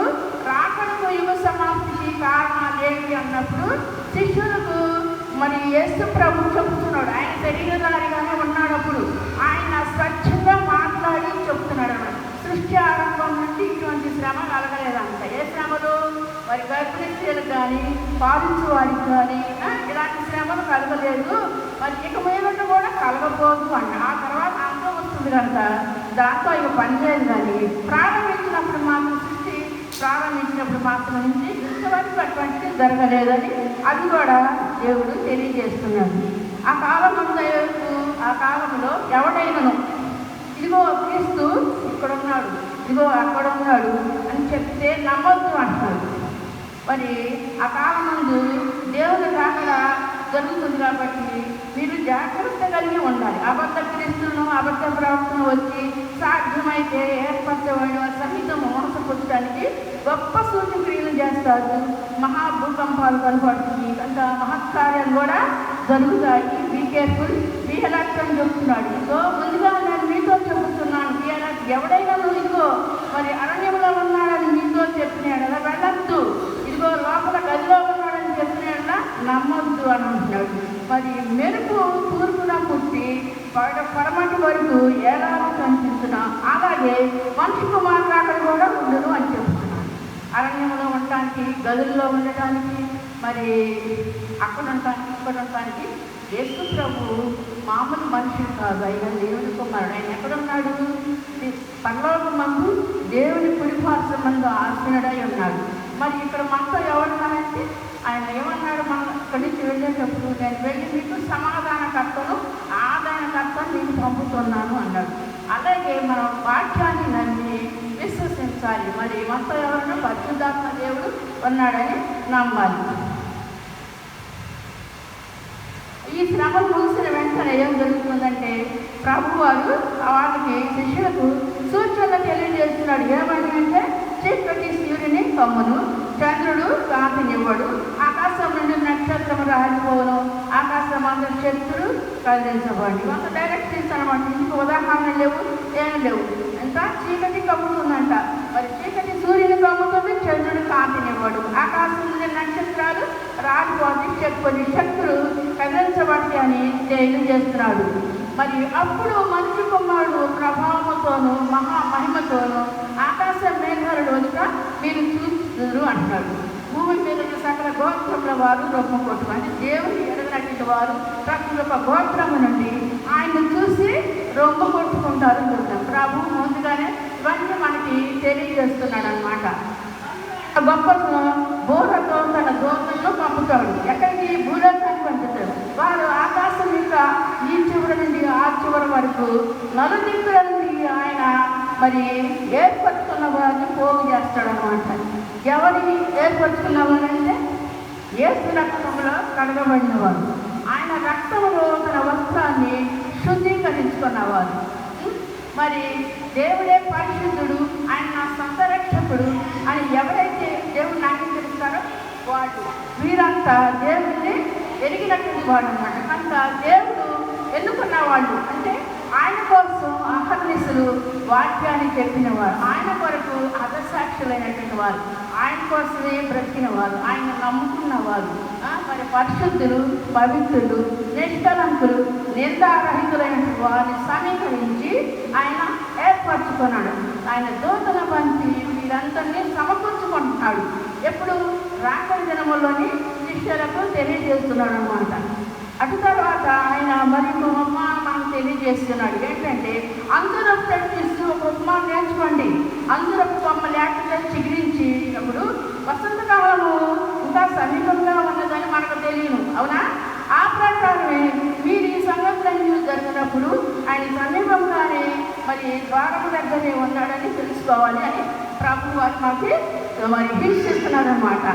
రాకడకు యుగ సమాప్తికి కారణాలు ఏంటి అన్నప్పుడు శిష్యులకు మరి యేసు ప్రభు చెప్తున్నాడు. ఆయన శరీరధారిగానే ఉన్నాడు. అప్పుడు ఆయన స్వచ్ఛంగా మాట్లాడి చెప్తున్నాడు అన్నమాట. సృష్టి ఆరంభం నుండి ఇటువంటి శ్రమ కలగలేదంట. ఏ శ్రమలు మరి గర్భిణీ స్త్రీలకు కానీ పాలించే వారికి కానీ ఇలాంటి శ్రమలు కలగలేదు. మరి ఇక మీదట కూడా కలగబోదు అన్న. ఆ తర్వాత అంతం వస్తుంది కనుక దాంతో ఇక పనిచేయదు. కానీ ప్రారంభించినప్పుడు మాత్రం సృష్టి ప్రారంభించినప్పుడు మాత్రం నుంచి ఇంతవరకు అటువంటిది జరగలేదని అది కూడా దేవుడు తెలియజేస్తున్నాడు. ఆ కాలంలో ఎవడైనాను ఇదిగో క్రీస్తు ఇక్కడ ఉన్నాడు, ఇదిగో అక్కడ ఉన్నాడు అని చెప్తే నమ్మొద్దు అంటున్నాడు. మరి ఆ కాలం ముందు దేవుని రాకడ జరుగుతుంది కాబట్టి మీరు జాగ్రత్త కలిగి ఉండాలి. అబద్ధ క్రీస్తులను అబద్ధ ప్రవర్తన వచ్చి సాధ్యమైతే ఏర్పరచబడిన సహితం మోసపుచ్చడానికి గొప్ప సూచక్రియలు చేస్తారు. మహాభూకంపాలు కనపడుతుంది. అంత మహత్కార్యాలు కూడా జరుగుతాయి. బీ కేర్ఫుల్, బీ అలర్ట్ అని చెప్తున్నాడు. సో ముందుగా నేను మీతో చెబుతున్నాను, బీ అలర్ట్. ఎవడైనా నువ్వు ఇదిగో మరి అరణ్యంలో ఉన్నాడని మీతో చెప్పినాడు అలా వెళ్ళొద్దు, ఇదిగో లోపల గదిలో ఉన్నాడని చెప్పినాడులా నమ్మొద్దు అని అంటున్నాడు. మరి మెరుపు తూర్పున పుట్టి పడమటి వరకు ఏలాగా కనిపిస్తున్నా అలాగే మనిషి కుమారుడు కూడా ఉండను అని చెప్తున్నాడు. అరణ్యంలో ఉండటానికి, గదుల్లో ఉండటానికి, మరి అక్కడ ఉండటానికి, ఇక్కడ ఉండటానికి యేసు ప్రభు మామూలు మనుషులు కాదు. ఆయన దేవుని కుమారుడు. ఆయన ఎక్కడున్నాడు? పరలోకమందు దేవుని కుడిపార్శ్వమందు ఆసీనుడై ఉన్నాడు. మరి ఇక్కడ మనతో ఎవరున్నారంటే ఆయన ఏమన్నాడు? మనం ఇక్కడి నుంచి వెళ్ళేటప్పుడు నేను వెళ్ళి మీకు సమాధానకర్తను, ఆదాయకర్తను నేను పంపుతున్నాను అన్నాడు. అలాగే మనం వాక్యాన్ని నమ్మి విశ్వసించాలి. మరి మనతో ఎవరైనా పరిశుద్ధాత్మ దేవుడు ఉన్నాడని నమ్మాలి. ఈ శ్రమలు ముగిసిన వెంటనే ఏం జరుగుతుందంటే ప్రభు వారు వాళ్ళకి శిష్యులకు సూచనలు తెలియజేస్తున్నాడు. ఏమని అంటే చీకటి సూర్యుని కమ్మును, చంద్రుడు కాంతినివ్వడు, ఆకాశం నుండి నక్షత్రము రాలిపోవను, ఆకాశం అందరి శక్తులు కదిలించబడి. ఒక డైరెక్షన్స్ అనమాట. ఇంటికి ఉదాహరణలు లేవు, ఏం లేవు. ఇంకా చీకటి కమ్ముతుందంట. మరి చీకటి సూర్యుని కమ్ముతుంది, చంద్రుడు కాంతినివ్వడు, ఆకాశం నుండి నక్షత్రాలు రాలిపోతే కొన్ని శక్తులు కదిలించబడి అని తెలియజేస్తున్నాడు. మరి అప్పుడు మనిషి కుమారుడు ప్రభావంతోనూ మహిమతోనూ ఆకాశ మేఘాల రోజున మీరు చూస్తున్నారు అంటాడు. భూమి మీద సకల గోత్రముల వారు రొమ్మ కొట్టు అంటే దేవుని ఎడగనటువంటి వారు ప్రతి ఒక్క గోత్రము నుండి ఆయన చూసి రొమ్మ కొట్టుకుంటారు చూద్దాం. ప్రభు ముందుగానే ఇవన్నీ మనకి తెలియజేస్తున్నాడు అనమాట. గొప్ప బోరతో తన దోతలను పంపుతాడు. ఎక్కడికి? భూలోకానికి పంపుతాడు. వారు ఆకాశం యొక్క ఈ చివరి నుండి ఆ చివరి వరకు నలుదిక్కుల నుండి ఆయన మరి ఏర్పరచుకున్న వారిని పోగు చేస్తాడు అనమాట. ఎవరిని ఏర్పరచుకున్న వారంటే యేసు రక్తంలో కడగబడినవారు, ఆయన రక్తంలో తన వస్త్రాన్ని శుద్ధీకరించుకున్నవారు. మరి దేవుడే పరిశుద్ధుడు, ఆయన నా సొంత రక్షకుడు అని ఎవరైతే దేవుడిని అంగీకరిస్తారో వాడు వీరంతా దేవుడిని ఎరిగినటువంటి వాడు అనమాట. కనుక దేవుడు ఎన్నుకున్న వాళ్ళు అంటే ఆయన కోసం అహర్నిశలు వాక్యాన్ని చెప్పిన వారు, ఆయన కొరకు హతసాక్షులైనటువంటి వారు, ఆయన కోసమే బ్రతికిన వారు, ఆయన నమ్ముకున్న వారు, మరి పరిశుద్ధులు, పవిత్రులు, నిష్కలంకులు, నిందారహితులైనటువంటి వారిని సమీకరించి ఆయన ఏర్పరచుకున్నాడు. ఆయన దూతల పంపి వీరందరినీ సమకూర్చుకుంటున్నాడు. ఎప్పుడు రాకడి దినముల్లోని శిష్యులకు తెలియజేస్తున్నాడు అనమాట. అటు తర్వాత ఆయన మరొక ఉపమానం మనకు తెలియజేస్తున్నాడు. ఏంటంటే, అంజూరపు చెట్టు చూసి ఒక ఉపమానం నేర్చుకోండి. అంజూరపు కొమ్మ లేకుండా చిగురించినప్పుడు వసంతకాలము ఇంకా సమీపంగా ఉన్నదని మనకు తెలియను, అవునా? ఆ ప్రకారమే మీరు ఈ సంగతులన్నీ జరిగినప్పుడు ఆయన సమీపంగానే మరి ద్వారము దగ్గరే ఉన్నాడని తెలుసుకోవాలి అని ప్రభు వారు మాకు మరి హింసిస్తున్నారు అనమాట.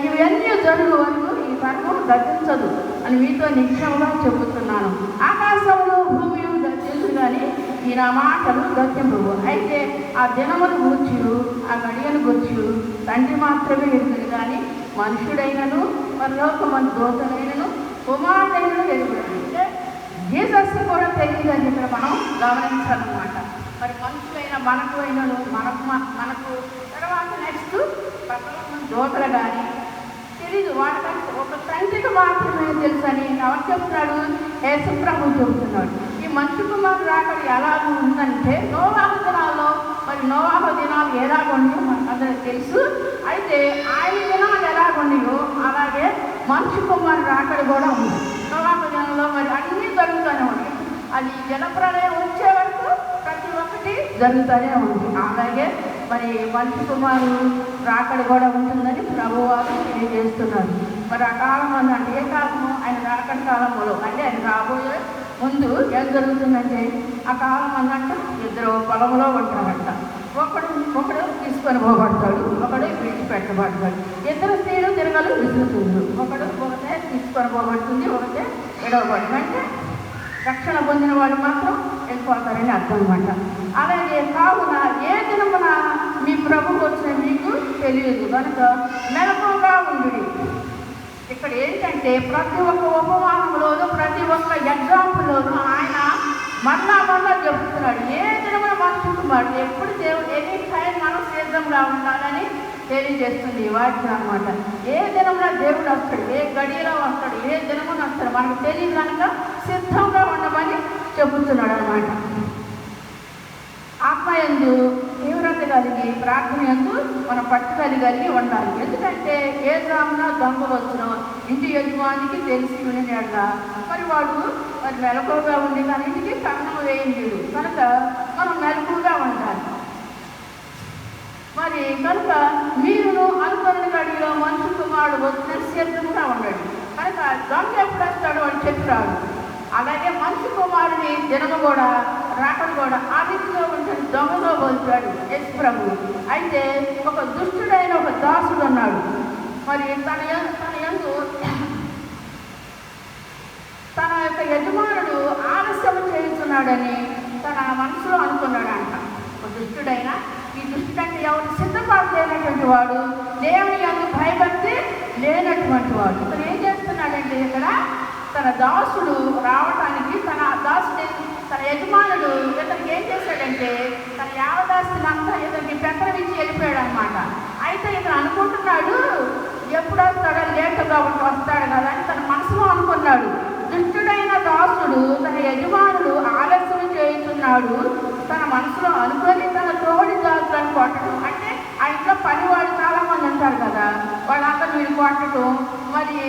ఇవన్నీ జరుగు వరకు ఈ తరం గతించదు అని మీతో నిశ్చయంగా చెబుతున్నాను. ఆకాశంలో భూమి గతించు కానీ ఈ నా మాటలు గతింపవు. అయితే ఆ దినమును గూర్చు, ఆ గడియను గూర్చు తండ్రి మాత్రమే ఎరుగుతుంది కానీ మనుషుడైనను పరలోకమందు దూతలైనను కుమారుడైనను ఎరుగుతాడు. అంటే జీసస్ కూడా తెలియదని ఇక్కడ మనం గమనించాలన్నమాట. మరి మనుషులైన మనకు అయినను మనకు తర్వాత నెక్స్ట్ పరలోకం దూతలు కానీ తెలీదు. వాడికంటే ఒక తండ్రికి మాత్రమే తెలుసు అని ఎవరు చెప్తున్నాడు? యేసు ప్రభు చెబుతున్నాడు. ఈ మనిషి కుమారుడు రాకడ ఎలాగూ ఉందంటే, నోవాహు దినాల్లో మరి నోవాహు దినాలు ఎలాగుండో మనకు అందరికి తెలుసు. అయితే ఆయన దినాలు ఎలాగుండయో అలాగే మనిషి కుమారుడు రాకడ కూడా ఉంది. నోవాహు దినంలో మరి అన్నీ జరుగుతూనే ఉన్నాయి. అది జలప్రలయం వచ్చే వరకు ప్రతి ఒక్కటి జరుగుతూనే ఉంది. అలాగే మరి మనిషి కుమారుడు రాకడ కూడా ఉంటుందని ప్రభువారు తెలియజేస్తున్నారు. మరి ఆ కాలం అంటే ఏ కాలము? ఆయన రాకడ కాలంలో, అంటే ఆయన రాబోయే ముందు ఏం జరుగుతుందంటే, ఆ కాలం అన్నట్టు ఇద్దరు పొలంలో ఉంటారంట. ఒకడు తీసుకొని పోబడతాడు, ఒకడు విడిచిపెట్టబడతాడు. ఇద్దరు స్త్రీలు తిరగలు విసురుతుంది. ఒకటే తీసుకొని పోబడుతుంది, ఒకటే విడవబడుతుంది. అంటే రక్షణ పొందిన వాళ్ళు మాత్రం వెళ్ళిపోతారని అర్థం అనమాట. అలాగే కావున ఏ దినమున మీ ప్రభు వచ్చిన మీకు తెలియదు కనుక మెలకువగా ఉండు. ఇక్కడ ఏంటంటే, ప్రతి ఒక్క ఉపమానంలోనూ ప్రతి ఒక్క ఎగ్జాంపుల్లోనూ ఆయన మరలా చెబుతున్నాడు. ఏ దినమున మనిషి కుమారుడు ఎప్పుడు దేవుడు ఎనీ టైం మనం సిద్ధంగా ఉండాలని తెలియజేస్తుంది ఈ వాక్యం అనమాట. ఏ దినంలో దేవుడు వస్తాడు, ఏ గడియలో వస్తాడు, ఏ దినమున వస్తాడు మనకు తెలియదు కనుక సిద్ధంగా ఉండమని చెబుతున్నాడు అనమాట. ఆత్మయందు తీవ్రత కలిగి, ప్రార్థన యందు మన పట్టుదల కలిగి ఉండాలి. ఎందుకంటే ఏ జామున దొంగ వచ్చినో ఇంటి యజమానికి తెలిసి వినేట మరి వాడు మరి మెలకువగా ఉండి తన ఇంటికి కన్నం వేయలేడు కనుక మనం మెలకువగా ఉండాలి. మరి కనుక మీరును అనుకున్న గడిలో మనిషి కుమారుడు వచ్చిన సిద్ధంగా ఉండండి. కనుక దొంగ ఎప్పుడు వస్తాడు అని చెప్పిరాడు. అలాగే మనిషి కుమారుని దినము కూడా రాకడు కూడా ఆ రీతిలో ఉంటుంది. దొంగలో పోల్చాడు యేసు ప్రభు. అయితే ఒక దుష్టుడైన ఒక దాసుడు ఉన్నాడు. మరి తన యందు తన యొక్క యజమానుడు ఆలస్యం చేస్తున్నాడని తన మనసులో అనుకున్నాడంట. ఒక దుష్టుడైన, ఈ దుష్టుడంటే ఎవరు? సిద్ధపడలేనటువంటి వాడు, దేవుని యందు భయభక్తి లేనటువంటి వాడు. ఇతను ఏం చేస్తున్నాడంటే, ఇక్కడ తన దాసుడు రావటానికి తన యజమానుడు ఇతనికి ఏం చేశాడంటే, తన యావదాస్తిని అంతా ఇతనికి పెత్తనమిచ్చి వెళ్ళిపోయాడు అనమాట. అయితే ఇతను అనుకుంటున్నాడు, ఎప్పుడు వస్తాడో లేటుగా వస్తాడు కదా అని తన మనసులో అనుకున్నాడు. దుష్టుడైన దాసుడు తన యజమానుడు ఆలస్యం చేస్తున్నాడు తన మనసులో అనుకొని తన తోడి దాసులను కొట్టడం. అంటే ఆ ఇంట్లో పనివాళ్ళు చాలామంది ఉంటారు కదా, వాళ్ళంతా వీడు కొట్టడం, మరి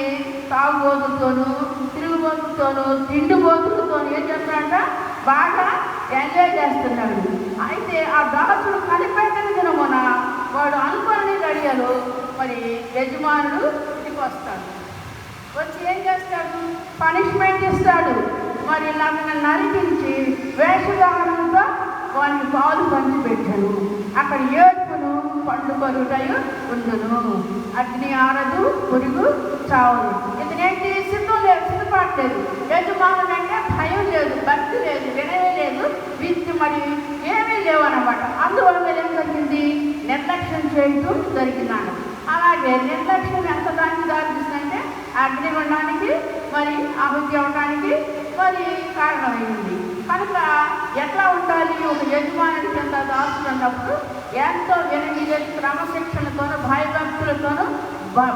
తాగుబోతులతోనూ తిరుగుబోతులతోనూ తిండిబోతులతోనూ ఏం చేస్తున్నాడంట, బాగా ఎంజాయ్ చేస్తున్నాడు. అయితే ఆ దాసుడు కనిపెట్టిన దినమున వాడు అనుకోని గడియలు మరి యజమానుడు ఇంటికి వస్తాడు. వచ్చి ఏం చేస్తాడు? పనిష్మెంట్ ఇస్తాడు. మరి నన్ను నరికించి వేషధారణంతో వాడిని పాలు పంచిపెట్టాను. అక్కడ ఏడుపును పండు కొరుటయు ఉండును, అగ్ని ఆరదు, పురుగు చావదు. ఇతనేంటి? సిద్ధపడలేదు. యజమానుడు అంటే భయం లేదు, భక్తి లేదు, వినయం లేదు, విద్య మరి ఏమీ లేవు అన్నమాట. అందువల్ల ఏం జరిగింది? నిర్లక్ష్యం చేయటం జరిగినాడు. అలాగే నిర్లక్ష్యం ఎంత దానికి దారిస్తుందంటే అగ్నిగుండానికి మరి ఆహుతి అవడానికి మరి కారణమైంది. కనుక ఎట్లా ఉండాలి? ఒక యజమానుడి కింద దాసులు ఉన్నప్పుడు ఎంతో వినయ క్రమశిక్షణతోనూ భయభక్తులతోనూ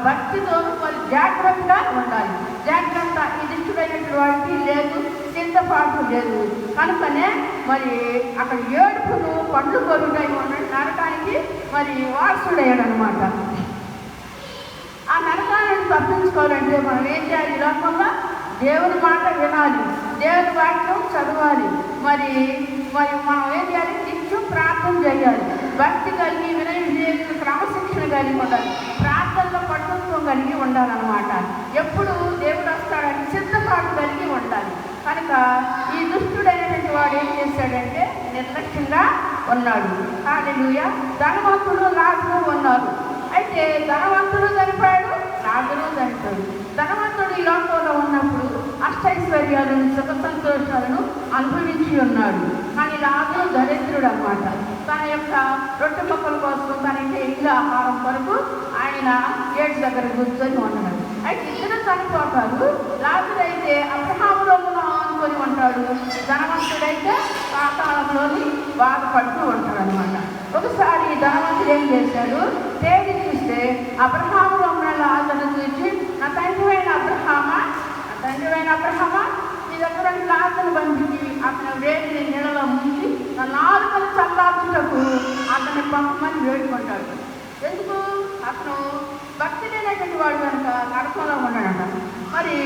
భక్తితోనూ మరి జాగ్రత్తగా ఉండాలి. జాగ్రత్త ఈ దిష్టుడైనటువంటి వాడికి లేదు, చింతపాటు లేదు. కనుకనే మరి అక్కడ ఏడుపును పండ్లు కొరుడై ఉన్న నరకానికి మరి వారసుడయ్యాడు అనమాట. ఆ నరకాలను తప్పించుకోవాలంటే మనం ఏం చేయాలి? లోకంలో దేవుని మాట వినాలి, దేవుని వాక్యం చదవాలి. మరి మరి మనం ఏం చేయాలి? నిత్యం ప్రార్థన చేయాలి. భక్తి కలిగి వినయ క్రమశిక్షణ కలిగి ఉండాలి. ప్రార్థనలో పట్టుత్వం కలిగి ఉండాలన్నమాట. ఎప్పుడు దేవుడు వస్తాడని సిద్ధపాటు కలిగి ఉండాలి. కనుక ఈ దుష్టుడైనటువంటి వాడు ఏం చేశాడంటే నిర్లక్ష్యంగా ఉన్నాడు. హల్లెలూయా. ధనవంతుడు లాజరు ఉన్నారు. అయితే ధనవంతుడు చనిపోయాడు, లాజరు చనిపోయాడు. ధనవంతుడు ఈ లోకంలో ఉన్నప్పుడు అష్టైశ్వర్యాలను సుఖ సంతోషాలను అనుభవించి ఉన్నాడు. కానీ లాజరు దరిద్రుడు అన్నమాట. తన యొక్క రొట్టె మొక్కల కోసం తన ఇల్లు ఆహారం కొరకు ఆయన గేట్ దగ్గర కూర్చొని ఉన్నాడు. అయితే ఇద్దరు చనిపోతారు. లాజరు అయితే అబ్రహాములో ఆనుకొని ఉంటాడు, ధనవంతుడైతే పాతాళంలోని బాధపడుతూ ఉంటాడు అనమాట. ఒకసారి ధనవంతుడు ఏం చేశాడు? తేదీ చూస్తే అబ్రహాములో ఉన్న లాజరును చూసి, నా తండ్రివైన అబ్రహామా నీ దగ్గర లాజరును పంపించి అతని వేడిని నీళ్ళలో ముంచి నా నాలుకలు చల్లార్చుటకు అతన్ని పంపమని వేడుకుంటాడు. ఎందుకు? అతను భక్తి లేనటువంటి వాడు కనుక నరకంలో ఉన్నాడంట. మరి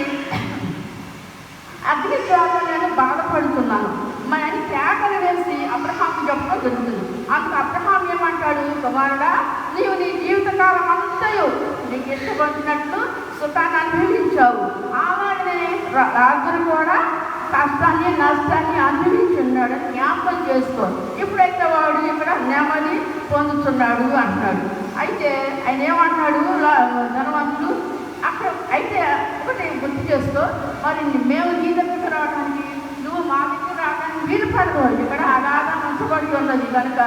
అగ్ని జ్వాలలో నేను బాధపడుతున్నాను మరి అని కేకలు వేసి అబ్రహాం చెప్పడం జరుగుతుంది. అందుకు అబ్రహాం ఏమంటాడు? కుమారుడా, నీవు నీ జీవితకాలం అంతయు నీకు ఇష్టపడినట్లు సుఖాన్ని అనుభవించావు. అలాగనే లాజరు కూడా కష్టాన్ని నష్టాన్ని అనుభవించున్నాడు జ్ఞాపకం చేసుకో. ఇప్పుడైతే వాడు ఇక్కడ నెమ్మది పొందుతున్నాడు అంటాడు. అయితే ఆయన ఏమంటాడు? ధనవంతుడు అక్కడ అయితే ఒకటి గుర్తు చేసుకో, మరి మేము నీ దగ్గరికి రావడానికి నువ్వు మా దగ్గర రావడానికి వీలు పడదు. ఇక్కడ అగాధ ఉంచబడి ఉన్నది కనుక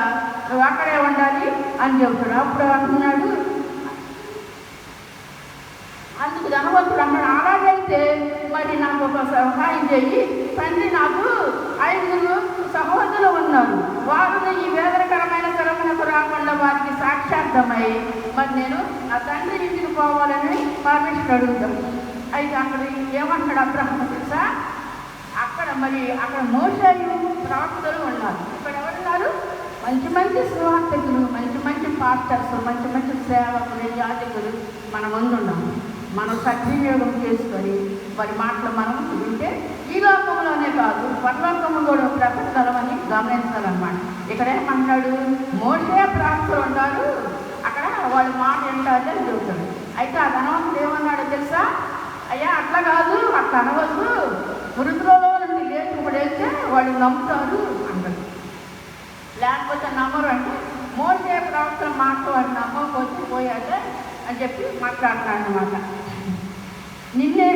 నువ్వు అక్కడే ఉండాలి అని చెప్తాడు. అప్పుడు అంటున్నాడు, అందుకు ధనవంతుడు అన్నాడు, అలాగైతే మరి నాకు ఒక సహాయం చెయ్యి తండ్రి, నాకు 5 సహోదరులు ఉన్నారు. వారు ఈ వేదనకరమైన శ్రమలకు రాకుండా వారికి సాక్షార్థమై మరి నేను నా తండ్రి ఇంటికి పోవాలని పర్మిషన్ అడుగుతాను. అయితే అక్కడ ఏమంటాడు అబ్రహాము తెలుసా? అక్కడ మోషేయు ప్రవక్తలు ఉన్నారు. ఇక్కడ ఎవరున్నారు? మంచి సువార్తికులు, మంచి పాస్టర్స్, మంచి సేవకులు, యాజకులు మన ముందు ఉన్నాము. మనం సద్వినియోగం చేసుకొని వారి మాటలు మనం వింటే ఈ లోకంలోనే కాదు పరలోకము కూడా బ్రతకగలమని గమనించాలన్నమాట. ఇక్కడ ఏమంటాడు? మోషే ప్రవక్తలు ఉంటారు, అక్కడ వాళ్ళ మాట వింటారు అని చెబుతాడు. అయితే ఆ ధనవంతుడు ఏమన్నాడో తెలుసా? అయ్యా అట్లా కాదు, అట్లా అనవద్దు, మృతులలో నుండి లేచిపడేస్తే వాళ్ళు నమ్ముతారు అంటారు. లేకపోతే నమ్మరు అంటే మోషే ప్రవక్తల మాట వాడు నమ్మకపోతే పోయాక అని చెప్పి మాట్లాడతాడు అన్నమాట. నిన్నే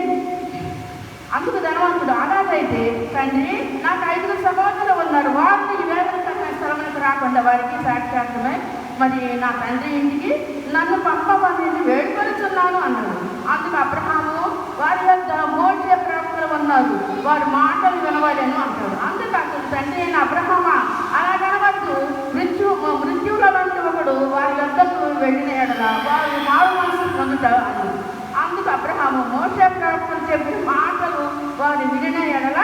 అందుకు ధనవంతుడు, అలాగైతే తండ్రి నాకు 5 సహోదరులు ఉన్నారు. వారిని ఈ వేదన స్థలములకు రాకుండా వారికి సాక్షాత్మై మరి నా తండ్రి ఇంటికి నన్ను పంపమని వేడుకొలుచున్నాను అన్నాడు. అందుకు అబ్రహాము, వారి యొక్క మోషే ప్రవక్తలు ఉన్నారు, వారి మాటలు వినవలేను అంటాడు. అందుకు అతడు తండ్రి అయిన అబ్రహామా, అలాగనవద్దు, మృత్యువుల వంటి ఒకడు వారి యొద్దకు వెళ్ళిన ఎడల వారు మారు మనసు పొందుతారు అని. అందుకు అబ్రహాము మోషే ప్రవక్తలు చెప్పిన మాటలు వారు వినిన ఎడల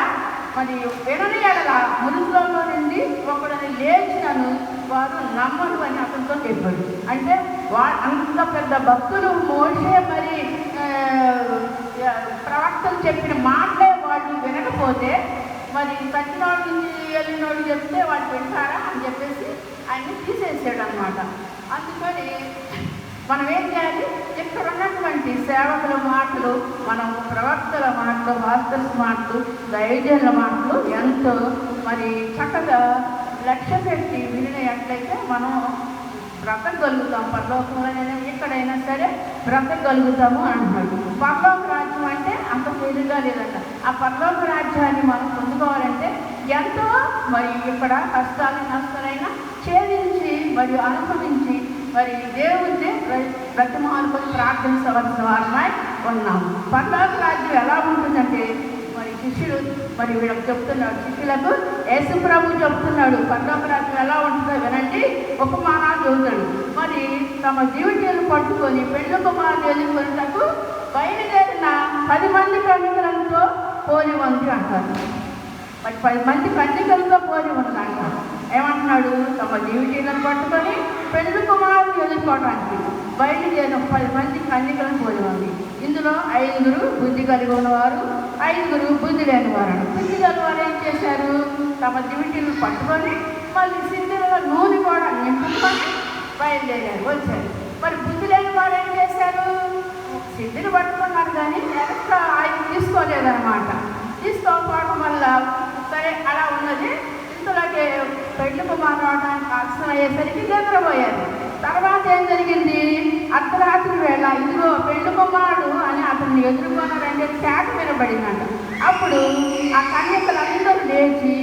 మరి వినని ఎడల మృతులలో నుండి ఒకడిని లేచినను వారు నమ్మరు అని అతనితో చెప్పాడు. అంటే అంత పెద్ద భక్తులు మోషే మరి ప్రవక్తలు చెప్పిన మాటలే వాళ్ళు వినకపోతే మరి సచ్చినోడి నుంచి వెళ్ళినోడు చెప్తే వాళ్ళు వింటారా అని చెప్పేసి ఆయన్ని తీసేసాడు అన్నమాట. అందుకని మనం ఏం చేయాలి? ఇక్కడ ఉన్నటువంటి సేవకుల మాటలు, మనం ప్రవక్తల మాటలు, పాస్టర్స్ మాటలు, దైవజనుల మాటలు ఎంతో మరి చక్కగా లక్ష్య పెట్టి వినినట్లయితే మనం బ్రతకగలుగుతాం. పరలోకంలోనైనా ఎక్కడైనా సరే బ్రతకగలుగుతాము అంటున్నాడు. పరలోక రాజ్యం అంటే అంత తేలిగా లేదంట. ఆ పరలోక రాజ్యాన్ని మనం పొందుకోవాలంటే ఎంతో మరి ఇక్కడ కష్టాలు నష్టాలైనా ఛేదించి మరి అనుభవించి మరి దేవుడిని బ్రతిమాలుకొని ప్రార్థించవలసిన వారమై ఉన్నాము. పరలోక రాజ్యం ఎలా ఉంటుందంటే మరి శిష్యులు మరి వీళ్ళకి చెప్తున్నాడు, శిష్యులకు యేసు ప్రభు చెప్తున్నాడు, పరలోక రాజ్యం ఎలా ఉంటుందో వినండి, ఉపమానాలు చెబుతాడు. మరి తమ జీవితాలు పట్టుకొని పెళ్లి కుమారులు ఎదుర్కొనేటకు బయలుదేరిన 10 మంది కన్యకలతో పోలి ఉంది అంటారు. మరి 10 మంది కన్యకలతో పోలి ఉందంట. ఏమంటున్నాడు? తమ జీవితాలను పట్టుకొని పెళ్లి కుమారులు ఎదుర్కోవడానికి బయలుదేరిన 10 మంది కన్యకలను పోలి ఉంది. ఇందులో 5 బుద్ధి కలిగి ఉన్నవారు, 5 బుద్ధి లేనివారు. బుద్ధి కలిగిన వారు ఏం చేశారు? తమ దివిటీలు పట్టుకొని మళ్ళీ సింధులలో నూనె కూడా నింపుకొని బయలుదేరారు, వచ్చారు. మరి బుద్ధి లేని వారు ఏం చేశారు? సింధులు పట్టుకున్నారు కానీ ఎక్కడ ఆయన తీసుకోలేదన్నమాట. తీసుకోకపోవడం వల్ల సరే అలా ఉన్నది. ఇంతలోకి పెళ్లి కుమారు రావడానికి ఆలస్యం అయ్యేసరికి నిద్రపోయారు. తర్వాత ఏం జరిగింది? అర్ధరాత్రి వేళ ఇదిగో పెళ్లి కుమారుడు అని అతన్ని ఎదుర్కొన్నారంటే కేక వినబడిందంట. అప్పుడు ఆ కన్యకలందరూ లేచి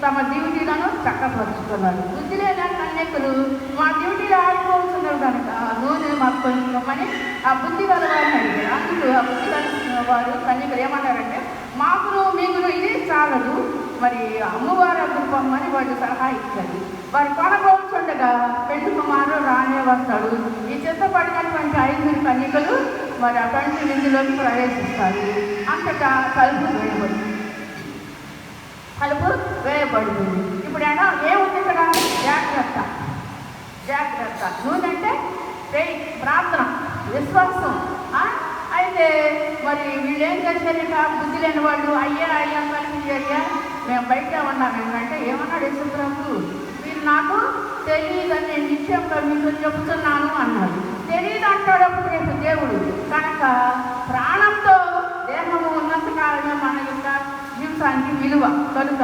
తమ డ్యూటీలను చక్కపరుచుకున్నారు. బుద్ధి లేని కన్యకలు మా డ్యూటీలు ఆడిపోతున్నారు కనుక నూనె మాకు కొంచెమని ఆ బుద్ధి గల వారిని అడిగారు. అందుకు ఆ బుద్ధి కలిసిన వారు కన్యకలు ఏమన్నారంటే, మాకును మీకును ఇది చాలదు, మరి అమ్మవారు అగ్గిపోమని వాళ్ళు సలహా ఇచ్చారు. వారు కొనబోతుండగా పెళ్లి కుమారుడు రానే వస్తాడు. ఈ చిత్తపడినటువంటి 5 కన్యకలు మరి ఆ తండ్రి విందులోకి ప్రవేశిస్తారు. అంతటా తలుపు వేయబడుతుంది. ఇప్పుడు ఏముంది ఇక్కడ? జాగ్రత్త. నువ్వుంటే ప్రార్థన, విశ్వాసం. అయితే మరి వీళ్ళు ఏం చేశారట? బుద్ధి లేని వాళ్ళు అయ్యా కలిసి మేము బయట ఉన్నాం. ఏంటంటే ఏమన్నాడు యేసుప్రభు? మీరు నాకు తెలియదని నేను నిశ్చయంగా మీకు చెబుతున్నాను అన్నాడు. తెలియదు అంటాడప్పుడు రేపు దేవుడు కనుక ప్రాణంతో దేహము ఉన్నంతకాలమే మన యొక్క జీవితానికి విలువ కనుక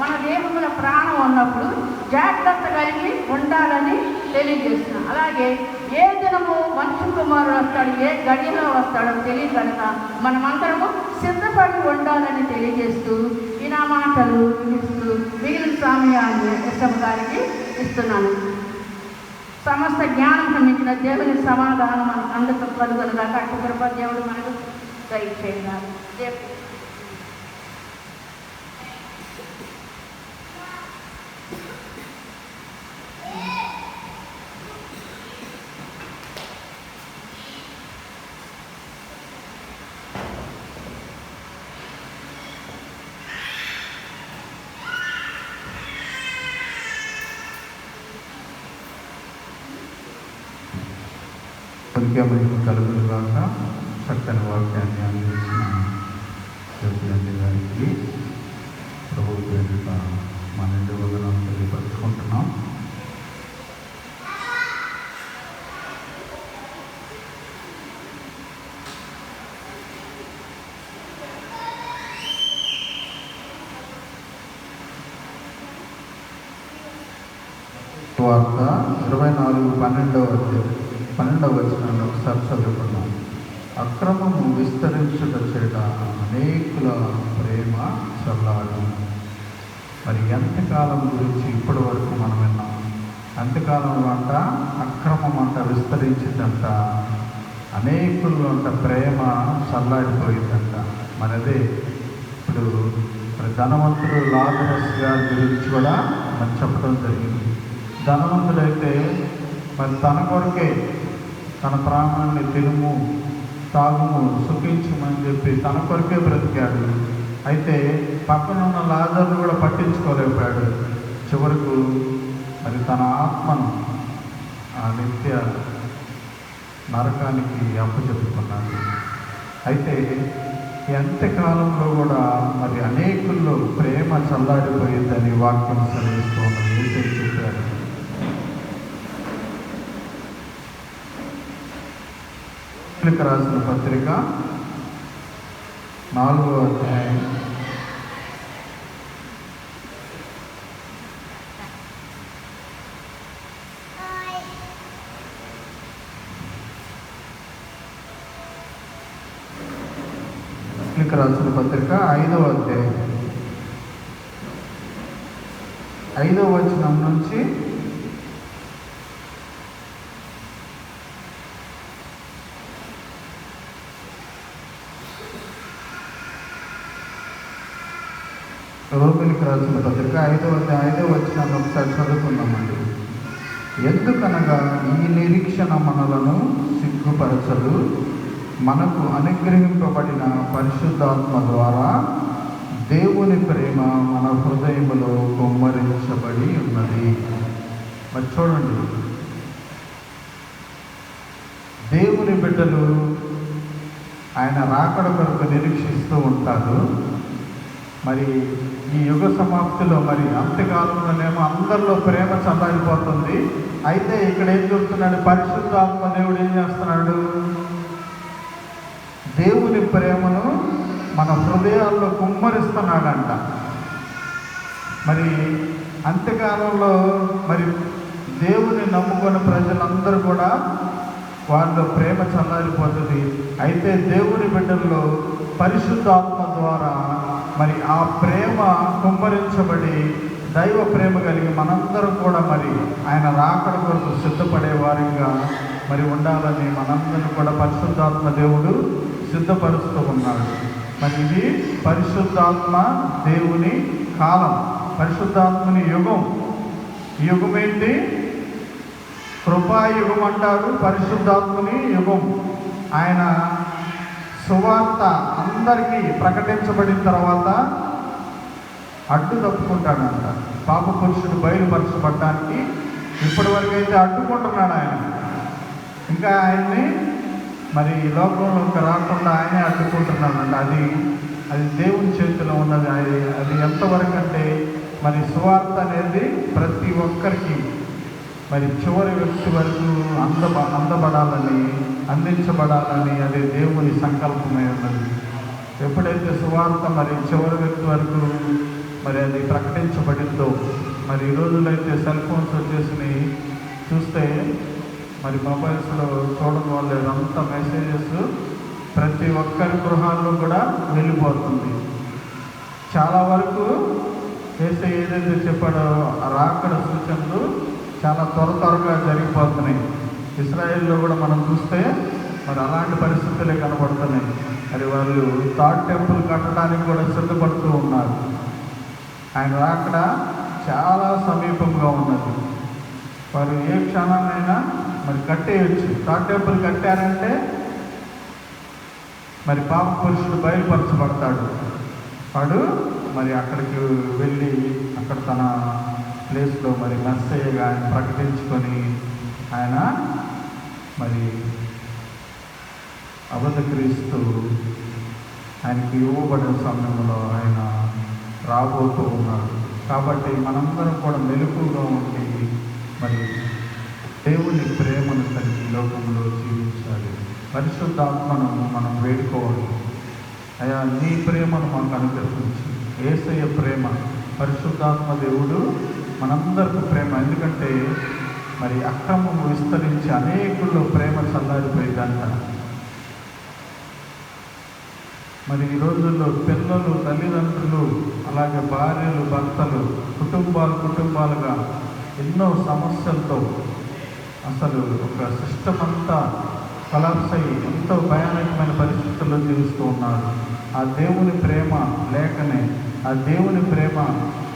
మన దేహంలో ప్రాణం ఉన్నప్పుడు జాగ్రత్త కలిగి ఉండాలని తెలియజేస్తున్నాం. అలాగే ఏ దినము మనుషు కుమారుడు వస్తాడు, ఏ గడిలో వస్తాడో తెలియదు కనుక మనమందరము సిద్ధపడి ఉండాలని తెలియజేస్తూ ఈ నా మాటలు ఇస్తూ మిగిలిన సమయాన్ని ఇష్టం గారికి ఇస్తున్నాను. సమస్త జ్ఞానం మించిన దేవుని సమాధానం మనకు అందుకు కలుగులుగా కట్టు కృప దేవుడు మనకు దయచేయాలి. పరిచయం కలుగులు కాక చక్కని వాక్యాన్ని అందించిన జ్యోతి గారికి ప్రభు పేరిట మన ఇంటి వదనం తెలియపరుచుకుంటున్నాం. వార్త 24:12 వచనంలో ఒకసారి చదువుకున్నాం. అక్రమము విస్తరించుట చేత అనేకుల ప్రేమ చల్లారు. మరి ఎంతకాలం గురించి ఇప్పటి వరకు మనం విన్నాం. అంతకాలంలో అంట అక్రమం అంట విస్తరించిందంట, అనేకుల్లో అంట ప్రేమ చల్లారిపోయిందంట. మరి అదే ఇప్పుడు మరి ధనవంతుడు లాజరస్ గారి గురించి కూడా మరి చెప్పడం జరిగింది. ధనవంతుడైతే మరి తన కొరకే తన ప్రాణాన్ని తినుము తాగుము సుఖించమని చెప్పి తన కొరకే బ్రతికాడు. అయితే పక్కన ఉన్న లాజర్ను కూడా పట్టించుకోలేకపోయాడు. చివరకు మరి తన ఆత్మను ఆ నిత్య నరకానికి అప్పచెప్పుకున్నాడు. అయితే ఎంతకాలంలో కూడా మరి అనేకుల్లో ప్రేమ చల్లారిపోయిందని వాక్యం సెలవిస్తూ ఉన్నది. ఏసై చెప్పారు. రాసిన పత్రిక 4వ అధ్యాయం 5వ అధ్యాయం 5వ వచనం నుంచి రోమిలికి రాసిన పత్రిక 5వ అధ్యాయం 5వ వచనాన్ని ఒకసారి చదువుకుందామండి. ఎందుకనగా ఈ నిరీక్షణ మనలను సిగ్గుపరచదు, మనకు అనుగ్రహింపబడిన పరిశుద్ధాత్మ ద్వారా దేవుని ప్రేమ మన హృదయములో కుమ్మరించబడి ఉన్నది. మరి చూడండి, దేవుని బిడ్డలు ఆయన రాకడ కొరకు నిరీక్షిస్తూ ఉంటారు. మరి ఈ యుగ సమాప్తిలో మరి అంత్యకాలంలోనేమో అందరిలో ప్రేమ చల్లారిపోతుంది. అయితే ఇక్కడ ఏం చెప్తున్నాడు? పరిశుద్ధాత్మ దేవుడు ఏం చేస్తున్నాడు? దేవుని ప్రేమను మన హృదయాల్లో కుమ్మరిస్తున్నాడంట. మరి అంత్యకాలంలో మరి దేవుని నమ్ముకున్న ప్రజలందరూ కూడా వాళ్ళ ప్రేమ చల్లారిపోతుంది. అయితే దేవుని బిడ్డల్లో పరిశుద్ధాత్మ ద్వారా మరి ఆ ప్రేమ కుమ్మరించబడి దైవ ప్రేమ కలిగి మనందరం కూడా మరి ఆయన రాకడ కొరకు సిద్ధపడే వారిగా మరి ఉండాలని మనందరం కూడా పరిశుద్ధాత్మ దేవుడు సిద్ధపరుస్తూ ఉన్నాడు. మరి ఇది పరిశుద్ధాత్మ దేవుని కాలం, పరిశుద్ధాత్మని యుగం. ఈ యుగం ఏంటి? కృపాయుగం అంటారు, పరిశుద్ధాత్మని యుగం. ఆయన సువార్త అందరికీ ప్రకటించబడిన తర్వాత అడ్డు తప్పుకుంటాడంట. పాప పురుషుడు బయలుపరచబడటానికి ఇప్పటి వరకు అయితే అడ్డుకుంటున్నాడు ఆయన. ఇంకా ఆయన్ని మరి ఈ లోకంలోకి రాకుండా ఆయనే అడ్డుకుంటున్నాడంట. అది దేవుని చేతిలో ఉన్నది. అది ఎంతవరకు అంటే మరి సువార్త అనేది ప్రతి ఒక్కరికి మరి చివరి వ్యక్తి వరకు అందబడాలని, అందించబడాలని అది దేవుని సంకల్పమై ఉన్నది. ఎప్పుడైతే సువార్త మరి చివరి వ్యక్తి వరకు మరి అది ప్రకటించబడిందో, మరి ఈ రోజులైతే సెల్ ఫోన్స్ వచ్చేసినాయి. చూస్తే మరి మొబైల్స్లో చూడడం వల్ల ఇదంతా మెసేజెస్ ప్రతి ఒక్కరి గృహాల్లో కూడా వెళ్ళిపోతుంది. చాలా వరకు చేసే ఏదైతే చెప్పాడో రాకడ సూచనలు చాలా త్వరగా జరిగిపోతున్నాయి. ఇస్రాయేల్లో కూడా మనం చూస్తే మరి అలాంటి పరిస్థితులే కనబడుతున్నాయి. మరి వాళ్ళు థర్డ్ టెంపుల్ కట్టడానికి కూడా సిద్ధపడుతూ ఉన్నారు. ఆయన రాకడ చాలా సమీపంగా ఉన్నది. వారు ఏ క్షణాన్నైనా మరి కట్టేయచ్చు. థర్డ్ టెంపుల్ కట్టారంటే మరి పాప పురుషుడు బయలుపరచబడతాడు. వాడు మరి అక్కడికి వెళ్ళి అక్కడ తన ప్లేస్లో మరి మెస్సయ్యగా ఆయన ప్రకటించుకొని ఆయన మరి అబద్ధ క్రీస్తు ఆయనకి ఇవ్వబడిన సమయంలో ఆయన రాబోతూ ఉన్నాడు. కాబట్టి మనందరం కూడా మెలకుగా ఉండి మరి దేవుని ప్రేమను కలిగి లోకంలో జీవించాలి. పరిశుద్ధాత్మను మనం వేడుకోవాలి. అయ్యా, నీ ప్రేమను మనకు అనుగ్రహించి, యేసయ్య ప్రేమ, పరిశుద్ధాత్మ దేవుడు మనందరికీ ప్రేమ. ఎందుకంటే మరి అక్రమం విస్తరించి అనేకుల్లో ప్రేమ చల్లారిపోయిందంట. మరి ఈ రోజుల్లో పిల్లలు, తల్లిదండ్రులు, అలాగే భార్యలు, భర్తలు, కుటుంబాలుగా ఎన్నో సమస్యలతో అసలు ఒక సిస్టమ్ అంతా కొలాప్స్ అయ్యి ఎంతో భయానకమైన పరిస్థితుల్లో జీవిస్తూ ఉన్నారు. ఆ దేవుని ప్రేమ లేకనే, ఆ దేవుని ప్రేమ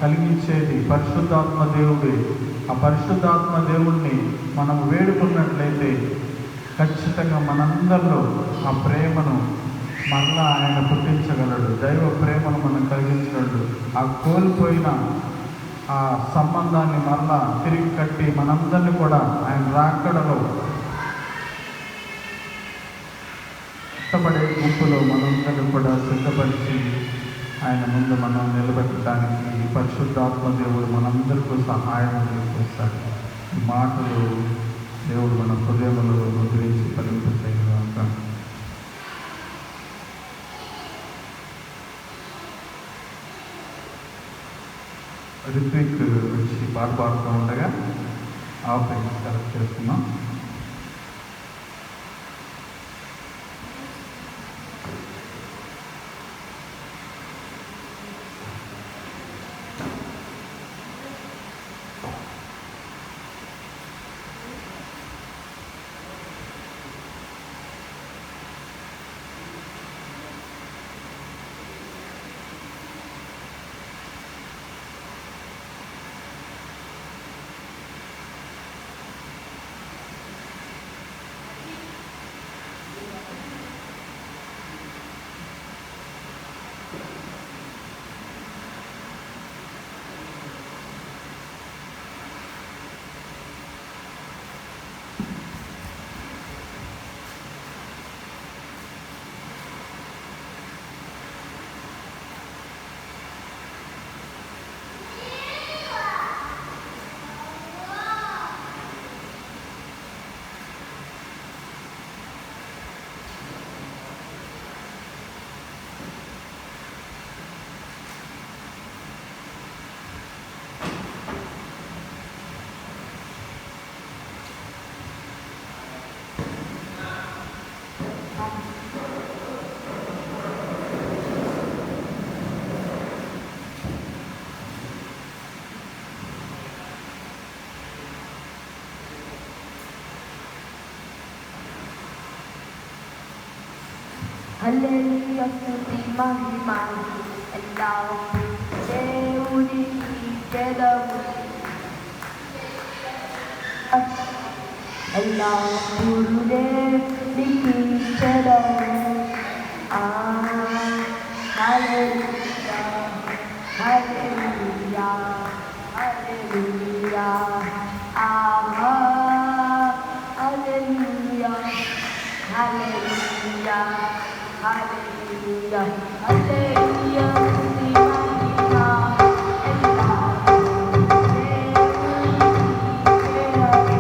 కలిగించేది పరిశుద్ధాత్మ దేవుడే. ఆ పరిశుద్ధాత్మ దేవుణ్ణి మనం వేడుకున్నట్లయితే ఖచ్చితంగా మనందరిలో ఆ ప్రేమను మరలా ఆయన పుట్టించగలడు. దైవ ప్రేమను మనం కలిగించగలడు. ఆ కోల్పోయిన ఆ సంబంధాన్ని మరలా తిరిగి కట్టి మనందరినీ కూడా ఆయన రాకడలో ఇష్టపడే గుంపులో మనందరినీ కూడా సిద్ధపరిచి ఆయన ముందు మనం నిలబెట్టడానికి పరిశుద్ధాత్మ దేవుడు మనందరికీ సహాయం చేస్తాడు. ఈ మాటలు దేవుడు మన హృదయంలో గురించి ఫలింపచేయగాక. రిత్విక్ వచ్చి పాట పాడుతూ ఉండగా ఆఫీస్ సెలెక్ట్ చేసుకున్నాం. హల్లెలూయా స్తుతి మహిమ ఎల్లప్పుడూ దేవునికి చెదవు ఎల్లప్పుడూ దేవునికి చెదవు హల్లెలూయా హల్లెలూయా హల్లెలూయా హల్లెలూయా హల్లెలూయా హల్లెలూయా హల్లెలూయా స్తుతి మహిమ ఎల్లప్పుడూ దేవునికి చెదవు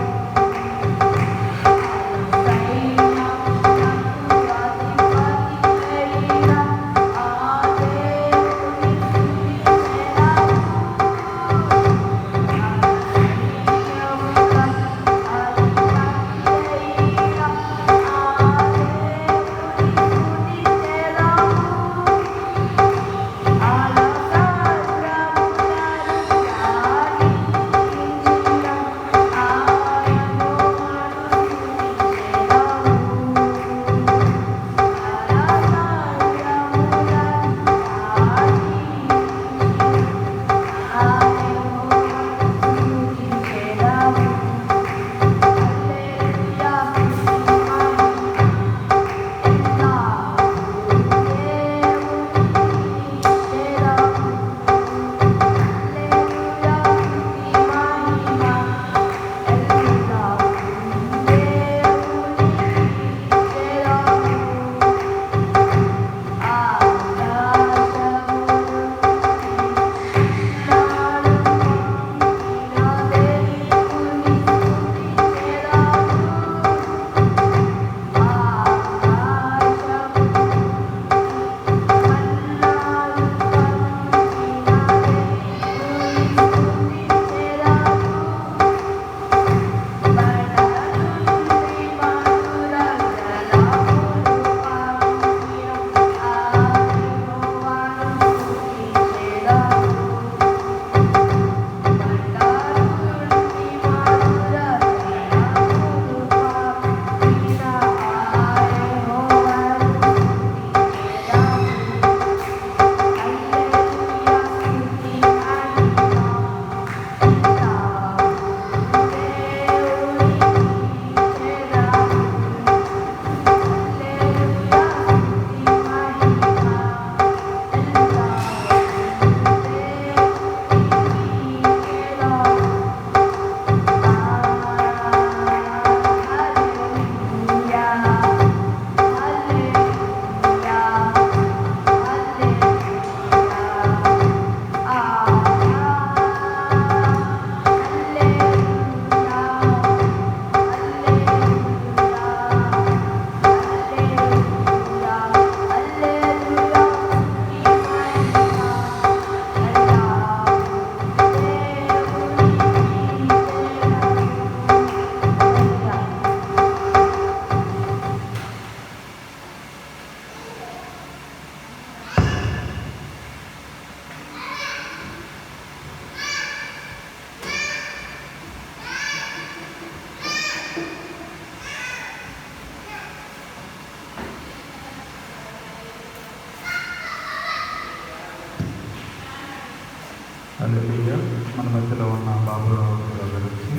హల్లెలూయా. మన మధ్యలో ఉన్న బాబురావు గారు వచ్చి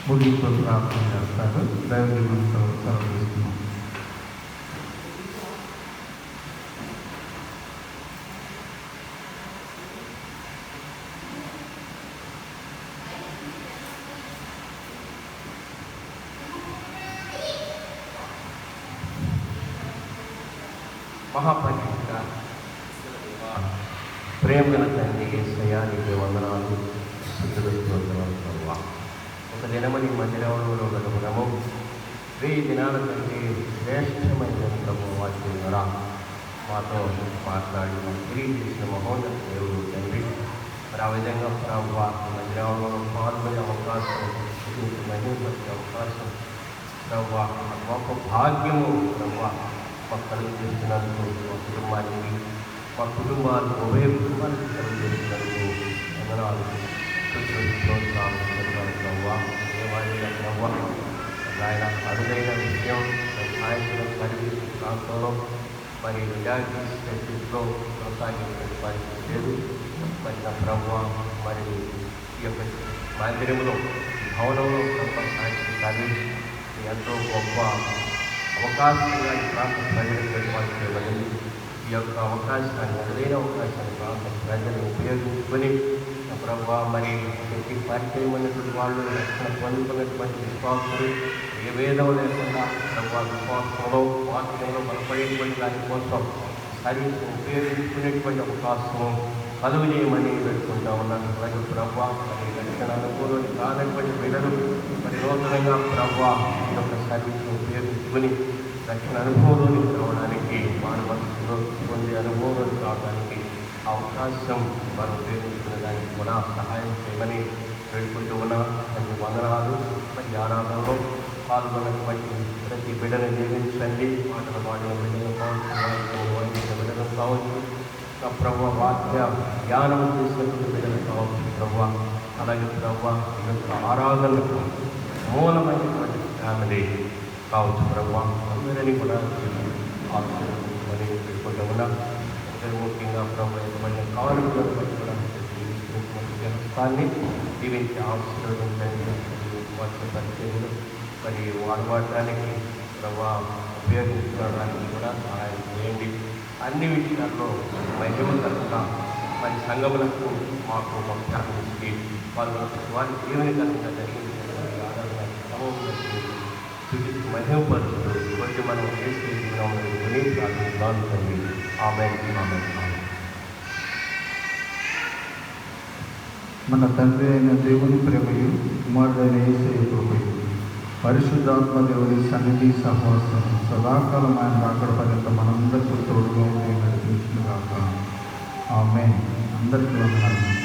ముగింపు ప్రార్థన చేస్తారు. దైవజనులతో సెలవు తీసుకున్నాం. మహాపరిశుద్ధ ప్రేమ గల తండ్రి యేసయ్యా, నీకే వందనాలు, స్తుతులు, స్తోత్రాలు ప్రభువా. ఒక దినమని మందిరంలో గడుపునము 1000 దినాల కంటే శ్రేష్టమైన ప్రభు వాక్యం ద్వారా మాతో మాట్లాడి తెలియజేసిన మహోన్నత దేవుడు తండ్రి. మరి ఆ విధంగా ప్రభు మందిరంలో పాల్గొనే అవకాశం, మహిళపరిచే అవకాశం ప్రభు గొప్ప భాగ్యము ప్రభు పక్కన చేస్తున్నందుకు మా కుటుంబానికి, మా కుటుంబాలు ఉభయ కుటుంబానికి సెలవు చేస్తున్నందుకు వందనాలు, ప్రోత్సాహాలు ప్రవ్వా. దేవాలయ ప్రవ్వ ఆయన అరుదైన విషయం సాయంత్రం సర్వీస్ ప్రాంతంలో మరి డయాగ్నోస్ స్టేజ్లో కొనసాగించే పరిస్థితి లేదు. మరి నా ప్రభు మరి ఈ యొక్క మందిరంలో భవనంలో సర్వీస్ ఎంతో గొప్ప అవకాశంగా ఈ ప్రాంత ప్రజలకు ఏర్పాటు చేయబడింది. ఈ యొక్క అవకాశాన్ని అరుదైన అవకాశాన్ని ప్రాంత ప్రజలు ఉపయోగించుకొని ప్రభు మరి ప్రతి పరిచయం ఉన్నటువంటి వాళ్ళు రక్షణ పొందుకున్నటువంటి విశ్వాసులు ఏ భేదం లేకుండా ప్రభు విశ్వాసంలో వాక్యంలో బలపడేటువంటి దాని కోసం సర్వీస్ ఉపయోగించుకునేటువంటి అవకాశం కలుగు చేయమని పెట్టుకుంటా ఉన్నాను. అలాగే ప్రభు మరి రక్షణ అనుకూలం కానటువంటి బిడ్డలు మరి నూతనంగా ప్రభు ఈ యొక్క సర్వీస్ను ఉపయోగించుకొని రక్షణ అనుభవంలోనికి రావడానికి మానవత్వంలో పొందే అనుభవంలోకి రావడానికి అవకాశం మనం ఉపయోగించుకునే దానికి కూడా సహాయం చేయమని పెట్టుకుంటూ ఉన్నా. కొన్ని వందనాలు. మరి ఆరాధనలో పాల్గొన్నటువంటి ప్రతి బిడ్డను జీవించండి. మాటలు పాడిన బిడ్డలు కావచ్చు, వాయించిన బిడ్డలు కావచ్చు, ప్రభు వాక్య జ్ఞానం చేసినటువంటి బిడ్డలు కావచ్చు ప్రభు. అలాగే ప్రభు ఈ యొక్క ఆరాధనకు మూలమైనటువంటి ఫ్యామిలీ కావచ్చు ప్రభు. అందరినీ కూడా ఆలోచించుకొని పెట్టుకుంటూ ఉన్నా. ముఖ్యంగా ప్రభు ఏమైనా కావాలని కూడా హస్తాన్ని దీవించి ఆశీర్వదించండి. వాటి పరిచయలు మరి వాడడానికి ప్రభు ఉపయోగించుకోవడానికి కూడా సహాయం చేయండి. అన్ని విషయాల్లో మహిమకరంగా మరి సంఘములకు మాకు భక్తాన్ని ఇచ్చి వారి జీవనకరంగా జరిగించిన ఆరాధన క్రమంలోకి చూపించి మహిమపరుస్తూ కొంచెం మనం చేసే జీవనంలో ప్రార్థిస్తున్నాను తండ్రి. ఆమేన్. మన తండ్రి అయిన దేవుని ప్రేమయు కుమారుడైన యేసయ్య కృపయు పరిశుద్ధాత్మ దేవుని సన్నిధి సహవాసం సదాకాలం ఆయన రాకడ పర్యంత మనందరికీ తోడుగా ఉండి నడిపించును గాక. ఆమేన్. అందరికీ వందనాలు.